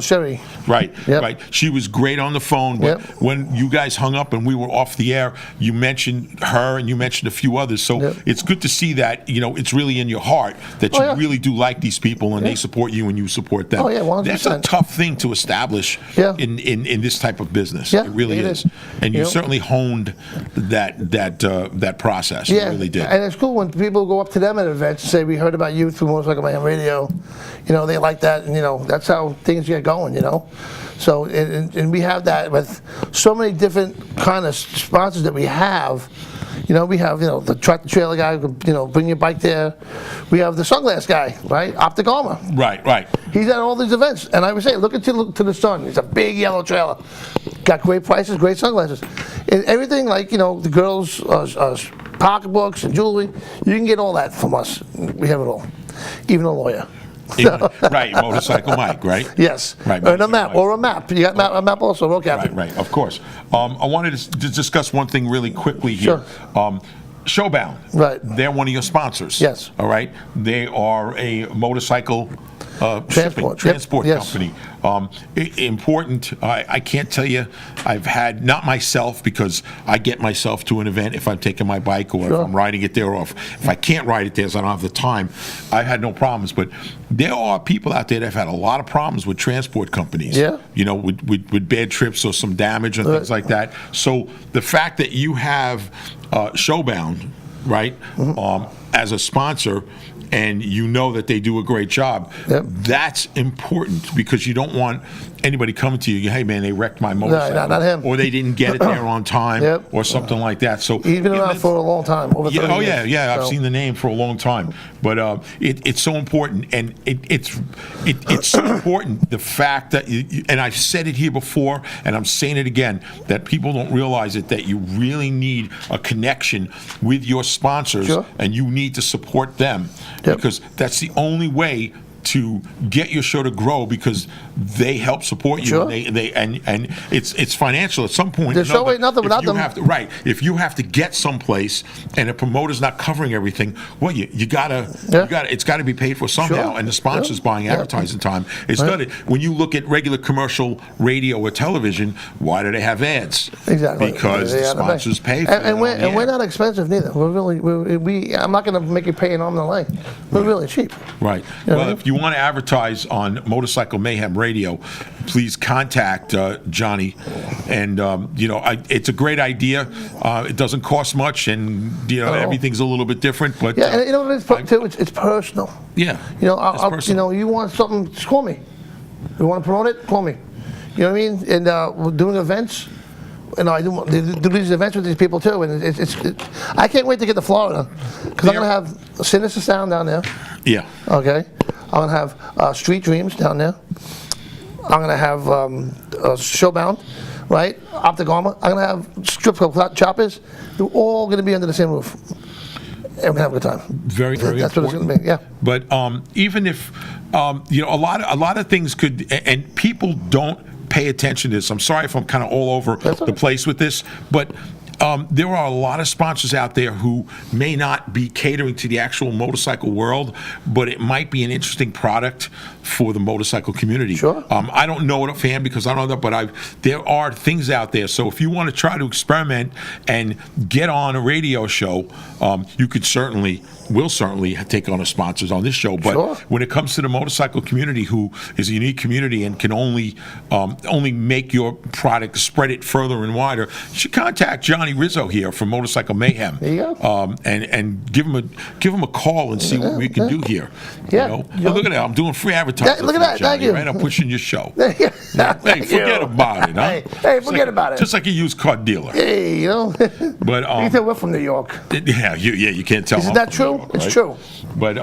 Sherry. Right, Yep. right. She was great on the phone, but Yep. when you guys hung up and we were off the air, you mentioned her and you mentioned a few others. So Yep. it's good to see that, you know, it's really in your heart that you Oh, yeah. really do like these people and they support you and you support them. Oh, yeah, 100%. That's a tough thing to establish Yeah. in this type of business. Yeah, it really it is. is. And you You know? certainly honed that process. Yeah, You really did. and it's cool when people go up to them at events and say, "We heard about you through Motorcycle Mayhem Radio." You know, they like that, and you know that's how things get going. You know, so and we have that with so many different kind of sponsors that we have. You know, we have the tractor trailer guy who can, bring your bike there. We have the sunglass guy, right? Optic Armor. Right. He's at all these events, and I would say, look to the sun. It's a big yellow trailer. Got great prices, great sunglasses, and everything like the girls' pocketbooks and jewelry. You can get all that from us. We have it all, even a lawyer. Right, Motorcycle Mike, right? Yes, Right, and a Motorcycle map Mike. or a map. You got a map also, okay? Right, of course. I wanted to discuss one thing really quickly here. Sure. Showbound. Right. They're one of your sponsors. Yes. All right. They are a motorcycle shipping, transport Yes. company. Important. I can't tell you. I've had, not myself, because I get myself to an event if I'm taking my bike or if I'm riding it there, or if I can't ride it there, so I don't have the time. I've had no problems. But there are people out there that have had a lot of problems with transport companies. Yeah. You know, with bad trips or some damage and things like that. So the fact that you have Showbound, right, as a sponsor, and you know that they do a great job, that's important, because you don't want anybody coming to you, hey man, they wrecked my motorcycle. not him. Or they didn't get it there on time, or something like that. So He's been around for a long time, over 30 years. Yeah, I've So- seen the name for a long time. But it's so important, and it's so important, the fact that, and I've said it here before, and I'm saying it again, that people don't realize it, that you really need a connection with your sponsors, Sure. and you need to support them, because that's the only way to get your show to grow, because they help support you. Sure. And it's financial at some point. The show ain't nothing without them. If you have to get someplace and a promoter's not covering everything, well, you gotta it's gotta be paid for somehow. Sure. And the sponsor's buying advertising time. It's not when you look at regular commercial radio or television, why do they have ads? Exactly. Because the sponsors pay for it. And we're not expensive neither. We're really I'm not going to make you pay an arm and a leg. We're really cheap. Right. You know what I Well, mean? if you want to advertise on Motorcycle Mayhem Radio, please contact Johnny. And it's a great idea. It doesn't cost much, and everything's a little bit different. But Yeah, and you know what it is too? It's personal. yeah, it's personal. You want something? Just call me. You want to promote it? Call me. You know what I mean? And we're doing events. And I do these events with these people too, and I can't wait to get to Florida, because I'm gonna have Sinister Sound down there. Yeah. Okay. I'm gonna have Street Dreams down there. I'm gonna have Showbound, right? Optic Armor. I'm gonna have Strip Club Choppers. They're all gonna be under the same roof. And we're gonna have a good time. Very, very That's important. what it's gonna be. Yeah. But even if a lot of things could, and people don't pay attention to this. I'm sorry if I'm kind of all over the place with this, but there are a lot of sponsors out there who may not be catering to the actual motorcycle world, but it might be an interesting product for the motorcycle community. Sure. I don't know it offhand because I don't know that, but there are things out there. So if you want to try to experiment and get on a radio show, you could certainly we'll certainly take on as sponsors on this show. But Sure. when it comes to the motorcycle community, who is a unique community and can only make your product, spread it further and wider, you should contact Johnny Rizzo here from Motorcycle Mayhem. There you go. And give him a call and see what we can do here. Yeah. You know? Look at that. I'm doing free advertising. Look at that. Johnny, Thank you. Right? I'm pushing your show. Hey, Forget about it. Huh? Hey, forget about it. Just like a used car dealer. Hey, you know. But you can tell we're from New York. you can't tell. Isn't that true? York, It's right? true. But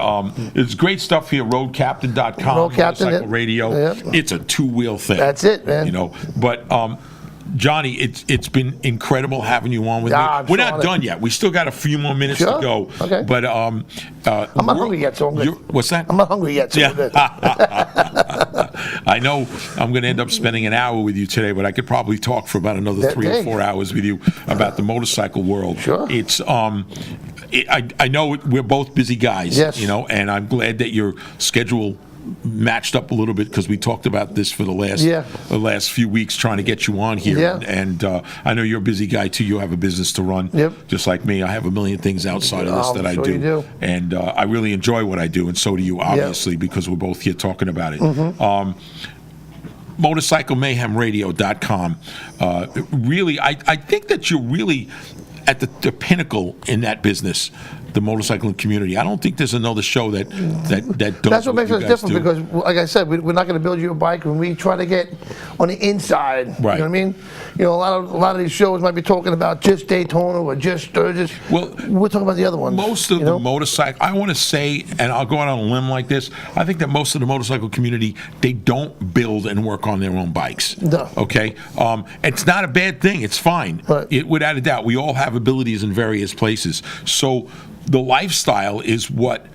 it's great stuff here. Roadcaptain.com, Road Captain, Motorcycle yep. Radio. Yep. It's a two-wheel thing. That's it, man. You know, but Johnny, it's been incredible having you on with me. I'm We're sure not done yet. We still got a few more minutes to Sure. go. Okay. But I'm not hungry yet, so I'm good. What's that? I'm not hungry yet, so Yeah. I'm good. I know I'm going to end up spending an hour with you today, but I could probably talk for about another 3 or 4 hours with you about the motorcycle world. Sure. It's I know we're both busy guys. Yes. You know, and I'm glad that your schedule matched up a little bit because we talked about this for the last few weeks trying to get you on here. Yeah. And I know you're a busy guy too. You have a business to run. Yep. Just like me. I have a million things outside of this that I sure do. you do. And I really enjoy what I do, and so do you, obviously, because we're both here talking about it. MotorcycleMayhemRadio.com. Really, I think that you're really at the pinnacle in that business, the motorcycling community. I don't think there's another show that does. That's what makes you us guys different do. because, like I said, we're not going to build you a bike when we try to get on the inside. Right. You know what I mean? You know, a lot of these shows might be talking about just Daytona or just Sturgis. Well, we're talking about the other ones. Most of the motorcycle, I want to say, and I'll go out on a limb like this, I think that most of the motorcycle community, they don't build and work on their own bikes. No. Okay? It's not a bad thing. It's fine. Right. Without a doubt. We all have abilities in various places. So the lifestyle is what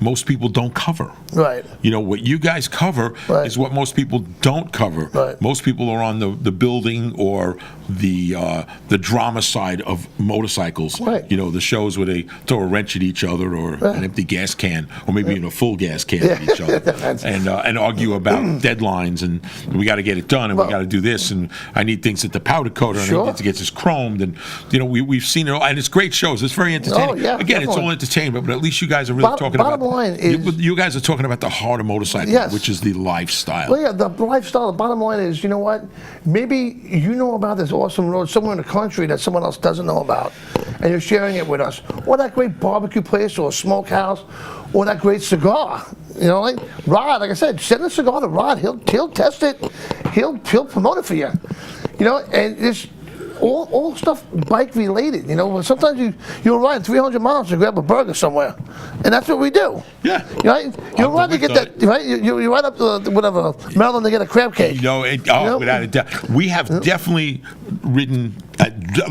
most people don't cover. Right. You know, what you guys cover Right. is what most people don't cover. Right. Most people are on the building or the drama side of motorcycles. Right. You know, the shows where they throw a wrench at each other or an empty gas can, or maybe even a full gas can at each other, and argue about deadlines, and we got to get it done, and we got to do this, and I need things at the powder coater, and I Sure. need to get this chromed, and you know, we've seen it all, and it's great shows. It's very entertaining. yeah, Again, it's definitely. all entertainment, but at least you guys are really talking about. Bottom line is, you guys are talking about the heart of motorcycling, Yes. which is the lifestyle. Well, yeah, the lifestyle. The bottom line is, you know what? Maybe you know about this awesome road somewhere in the country that someone else doesn't know about, and you're sharing it with us. Or that great barbecue place, or a smokehouse, or that great cigar. You know, like Rod. Like I said, send a cigar to Rod. He'll test it. He'll promote it for you. You know, and it's all stuff bike related. You know, sometimes you'll ride 300 miles to grab a burger somewhere, and that's what we do. Yeah. Right? You'll ride to get that. Right? You ride up to whatever Maryland to get a crab cake. You know, without a doubt. We have definitely ridden.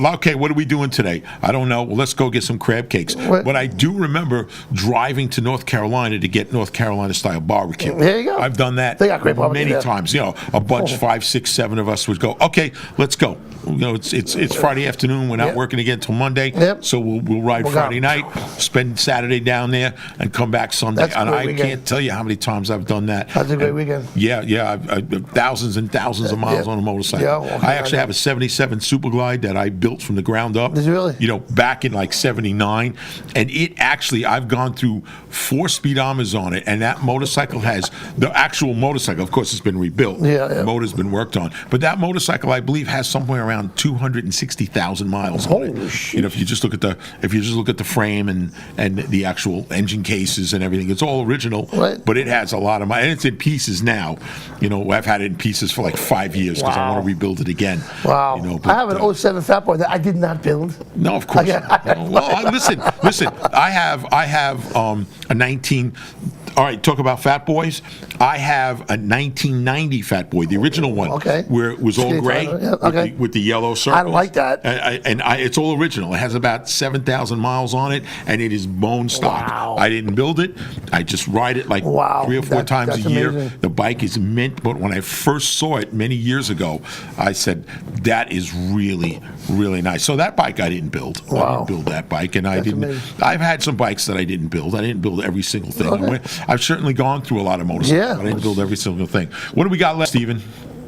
Okay, what are we doing today? I don't know. Well, let's go get some crab cakes. What? But I do remember driving to North Carolina to get North Carolina style barbecue. There you go. I've done that They got great barbecue many there. times. You know, a bunch, 5, 6, 7 of us would go. Okay, let's go. You know, it's Friday afternoon. We're not Yep. working again till Monday. Yep. So we'll ride We'll Friday go. night, spend Saturday down there, and come back Sunday. That's a And great I weekend. can't tell you how many times I've done that. That's a great And- weekend. Yeah, I've thousands and thousands of miles Yeah. on a motorcycle. Yeah, well, I actually have a 77 Super Glide that I built from the ground up. Did you really? You know, back in like 79. And it actually, I've gone through 4 speedometers on it, and that motorcycle has, the actual motorcycle, of course, it's been rebuilt. Yeah. The motor's been worked on. But that motorcycle, I believe, has somewhere around 260,000 miles on it. Holy shit. You know, if you just look at the frame and the actual engine cases and everything, it's all original. Right. But it has a lot of miles, and it's in pieces now. You know, I've had it in pieces for like 5 years because I Wow. want to rebuild it again. Wow. You know, I have an but, 07 Fat Boy that I did not build. no, of course. Okay. not. Well, listen. I have a 19. All right, talk about Fat Boys. I have a 1990 Fat Boy, the original one, Okay. where it was all Skinny gray tire, yeah, okay. with the yellow circles. like that. It's all original. It has about 7,000 miles on it, and it is bone stock. Wow. I didn't build it. I just ride it like Wow. 3 or 4 times That's a year. amazing. The bike is mint, but when I first saw it many years ago, I said, that is really, really nice. So that bike I didn't build. I Wow. didn't build that bike, and That's didn't. amazing. I've had some bikes that I didn't build. I didn't build every single thing. Okay. I've certainly gone through a lot of motorcycles. Yeah. But I didn't build every single thing. What do we got left, Steven?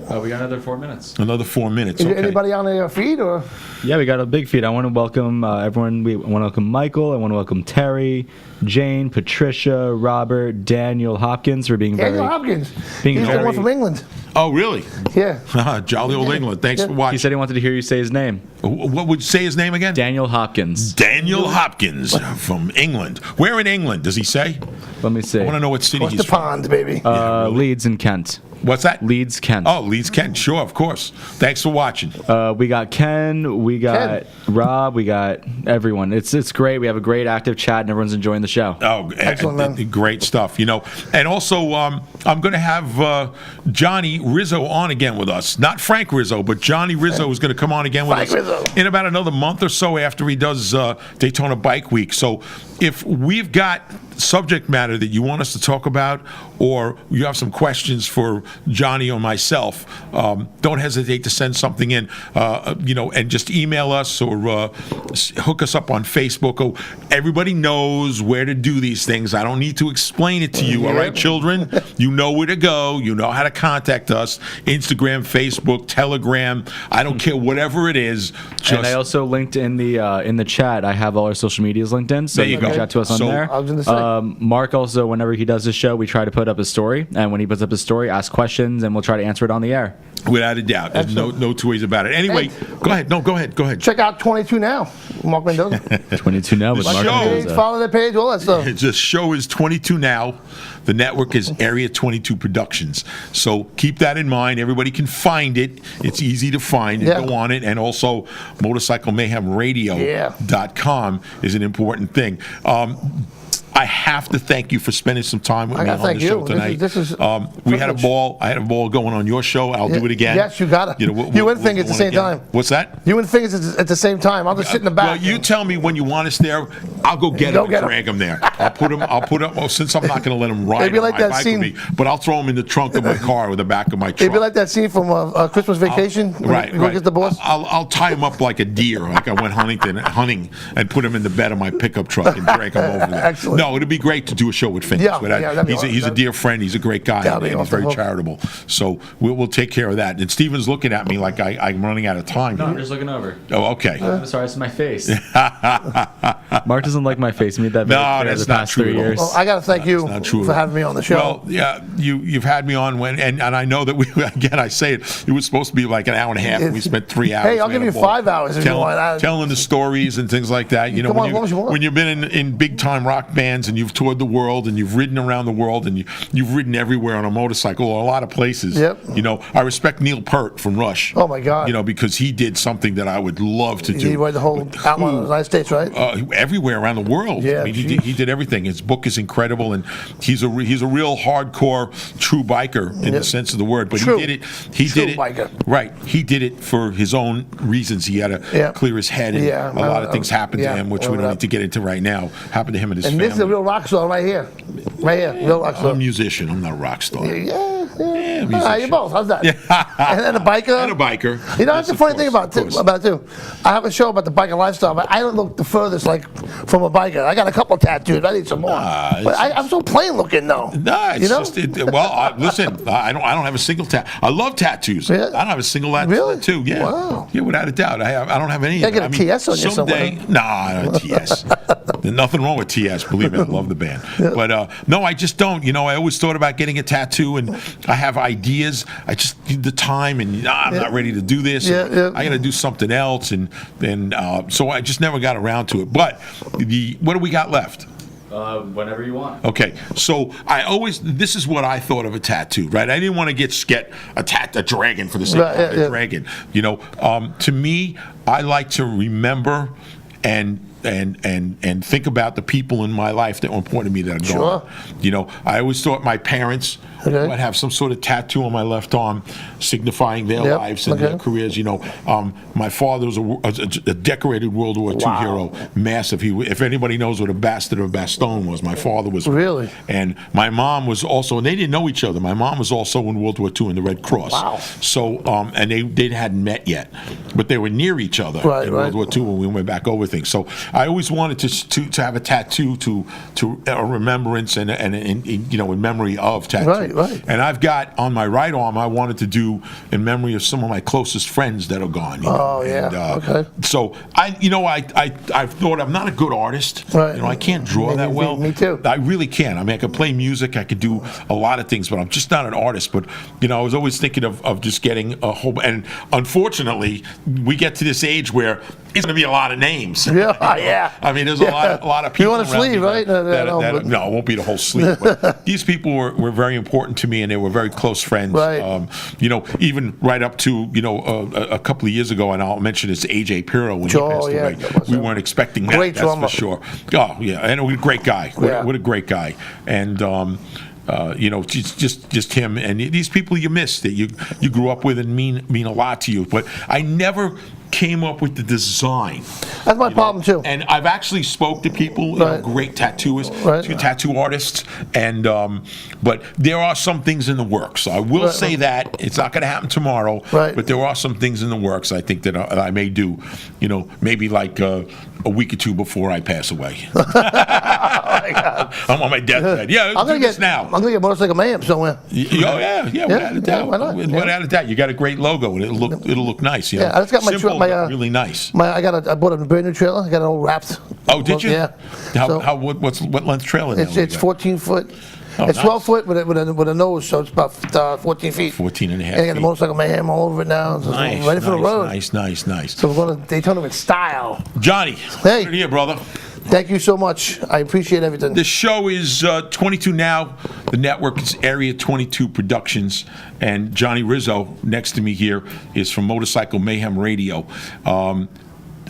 We got another 4 minutes. Another 4 minutes. Is Okay. there anybody on the feed or? Yeah, we got a big feed. I want to welcome everyone. We want to welcome Michael. I want to welcome Terry, Jane, Patricia, Robert, Daniel Hopkins for being Daniel Hopkins. being He's the very- one from England. Oh, really? Yeah. Jolly old England. Thanks for He watching. said he wanted to hear you say his name. What would you say his name again? Daniel Hopkins. Daniel Hopkins from England. Where in England does he say? Let me see. I want to know what city What's he's the from. pond, baby? really? Leeds and Kent. What's that? Leeds, Kent. Oh, Leeds, Kent. Sure, of course. Thanks for watching. We got Ken. We got Rob. We got everyone. It's great. We have a great active chat, and everyone's enjoying the show. Oh, Excellent, man. Great stuff. And also I'm going to have Johnny Rizzo on again with us. Not Frank Rizzo, but Johnny Rizzo is going to come on again with Frank us Rizzo. in about another month or so after he does Daytona Bike Week. So if we've got subject matter that you want us to talk about, or you have some questions for Johnny or myself, don't hesitate to send something in, and just email us or hook us up on Facebook. Oh, everybody knows where to do these things. I don't need to explain it to you, all right, children? You know where to go. You know how to contact us. Instagram, Facebook, Telegram. I don't care, whatever it is. And I also linked in the chat. I have all our social medias linked in, so There you you can go. reach out to us on So- there. I was gonna say. Mark also, whenever he does his show, we try to put up a story, and when he puts up his story, ask questions, and we'll try to answer it on the air. Without a doubt. There's no two ways about it. Anyway, go ahead. No, go ahead. Go ahead. Check out 22 Now. Mark Mendoza. 22 now with The Mark show. Mendoza. Follow the page, all that stuff. The show is 22 Now. The network is Area 22 Productions. So keep that in mind. Everybody can find it. It's easy to find. Yeah. Go on it. And also, MotorcycleMayhemRadio.com is an important thing. I have to thank you for spending some time with me gotta on the thank show you. tonight. This is we had a privilege. ball. I had a ball going on your show. I'll do it again. Yes, you gotta. You and Fingers at the go on same again. time. What's that? You and Fingers at the same time. I'll just sit in the back. Well, you tell me when you want us there. I'll go get Go him get and 'em. drag him there. I'll put him. Well, since I'm not going to let him ride It'd be on like my that bike scene- with me, but I'll throw him in the trunk of my car or the back of my truck. It'd be like that scene from Christmas Vacation. when Right, you go right. get the boss. I'll tie him up like a deer, like I went hunting, and put him in the bed of my pickup truck and drag him over there. Excellent. No, it'd be great to do a show with Fingers. Yeah, Without- yeah, that'd be he's a awesome. dear friend. He's a great guy, That'd be and he's awesome. very charitable. So we'll take care of that. And Steven's looking at me like I'm running out of time. No, I'm just looking over. Oh, okay. I'm sorry, it's my face. Mark doesn't like my face. He made that No, very clear that's the not past true 3 at all. years. Well, I got to thank you not true at for all. having me on the show. Well, yeah, you've had me on and I know that again I say it was supposed to be like an hour and a half, and we spent 3 hours. Hey, I'll We give had you a ball 5 hours if you want. telling the stories and things like that. You know, Come on, as long as you want. when you've been in big time rock bands and you've toured the world and you've ridden around the world and you've ridden everywhere on a motorcycle or a lot of places. Yep. You know, I respect Neil Peart from Rush. Oh, my God. You know, because he did something that I would love to do. You ride the whole outline of the United States, right? Everywhere around the world. Yeah, I mean, geez. he did everything. His book is incredible, and he's a real hardcore true biker in the sense of the word. But True. he did it. He True did it biker. right. He did it for his own reasons. He had to Yeah. clear his head, and Yeah, a lot of things happened to yeah, him, which we remember don't that. need to get into right now. Happened to him and his And family. this is a real rock star right here. Right here, real rock I'm star. a musician. I'm not a rock star. Yeah. musician. You're both. How's that? And then a biker. And a biker. You know, Yes, that's the of funny course, thing of course. about it too. I have a show about the biker lifestyle, but I don't look the furthest like from a biker. I got a couple tattoos. I need some more. But I'm so plain looking though. No, it's you know? just listen. I don't have a single tattoo. I love tattoos. Yeah. I don't have a single Really? tattoo. Yeah, Wow. yeah, without a doubt. I don't have any. Gotta get a TS on you someday. somewhere. Nah, no TS. There's nothing wrong with TS. Believe me, I love the band. But no, I just don't. You know, I always thought about getting a tattoo, and I have ideas. I just need the time, and I'm not ready to do this. Yeah, yeah. I got to do something else, and so I just never got around to it. But what do we got left? Whenever you want. Okay, so this is what I thought of a tattoo, right? I didn't want to get a dragon for the sake Right, of a yeah. dragon. You know, to me, I like to remember and think about the people in my life that were important to me that are Sure. gone. You know, I always thought my parents Okay. would have some sort of tattoo on my left arm signifying their Yep, lives and their okay. careers. You know, my father was a decorated World War II Wow. hero, massive. If anybody knows what a bastard or Bastogne was, my father was. Really? And my mom was also, and they didn't know each other. My mom was also in World War II in the Red Cross. Wow. So, and they hadn't met yet, but they were near each other Right, in right. World War II when we went back over things. So I always wanted to have a tattoo to a remembrance and in memory of tattoo. Right. And I've got on my right arm, I wanted to do in memory of some of my closest friends that are gone. Oh, yeah. Okay. So I thought I'm not a good artist. Right. I can't draw that well. Me too. I really can't. I mean, I can play music, I could do a lot of things, but I'm just not an artist. But I was always thinking of just getting a whole. And unfortunately, we get to this age where it's going to be a lot of names. Yeah. I mean, there's a lot of people. You want a around sleeve, me right? No, it won't be the whole sleeve. But these people were very important to me, and they were very close friends. Right. Even right up to a couple of years ago, and I'll mention it's AJ Pirro when he passed away. We weren't expecting that. Great that's drummer. for sure. Oh yeah, and a great guy. Yeah. What a great guy. And just him and these people you miss that you grew up with and mean a lot to you. But I never came up with the design. That's my problem too. And I've actually spoke to people, great tattooists, tattoo artists, and but there are some things in the works. So I will say that it's not going to happen tomorrow. Right. But there are some things in the works. I think that I may do. Maybe like a week or two before I pass away. Oh my God. I'm on my deathbed. Yeah, I'm gonna get now. I'm gonna get Motorcycle Mayhem somewhere. Yeah, without a doubt. Why not? Without a doubt, you got a great logo, and it'll look nice. Yeah, I just got Simple, but really nice. I bought a brand new trailer. I got it all wrapped. Oh, did you? Yeah. What length trailer? It's 14 foot. Oh, it's nice. 12 foot with a nose, so it's about 14 feet. 14 and a half And I got the feet. Motorcycle Mayhem all over it now. So Nice, ready for the road. Nice. So we're going to Daytona with style. Johnny, Hey. good to hear, brother. Thank you so much. I appreciate everything. The show is 22 Now. The network is Area 22 Productions. And Johnny Rizzo, next to me here, is from Motorcycle Mayhem Radio.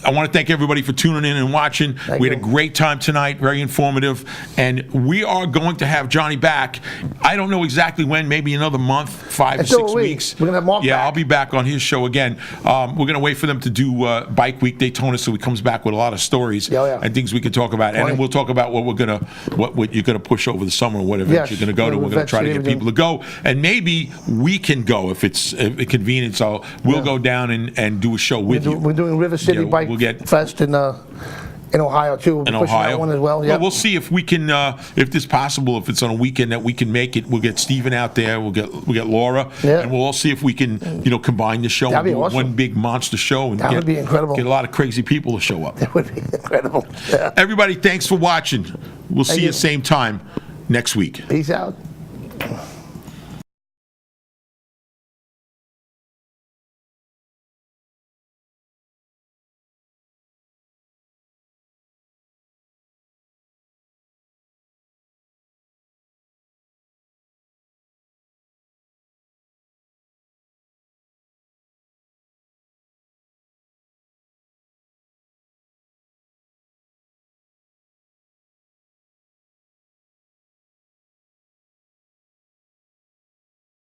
I want to thank everybody for tuning in and watching. We had a great time tonight, very informative, and we are going to have Johnny back. I don't know exactly when, maybe another month, 5 or 6 weeks. We're going to have Mark back. I'll be back on his show again. We're going to wait for them to do Bike Week Daytona, so he comes back with a lot of stories and things we can talk about, and then we'll talk about what you're gonna push over the summer, what events you're gonna go to. We're gonna try to get people to go, and maybe we can go if it's convenient. So we'll go down and do a show with you. We're doing River City Bike Fest in Ohio too. In pushing Ohio, that one as well. Well, we'll see if we can, if it's possible, if it's on a weekend that we can make it. We'll get Steven out there. We'll get Laura, and we'll all see if we can, combine the show and do one big monster show and would be incredible. Get a lot of crazy people to show up. That would be incredible. Yeah. Everybody, thanks for watching. We'll see you same time next week. Peace out.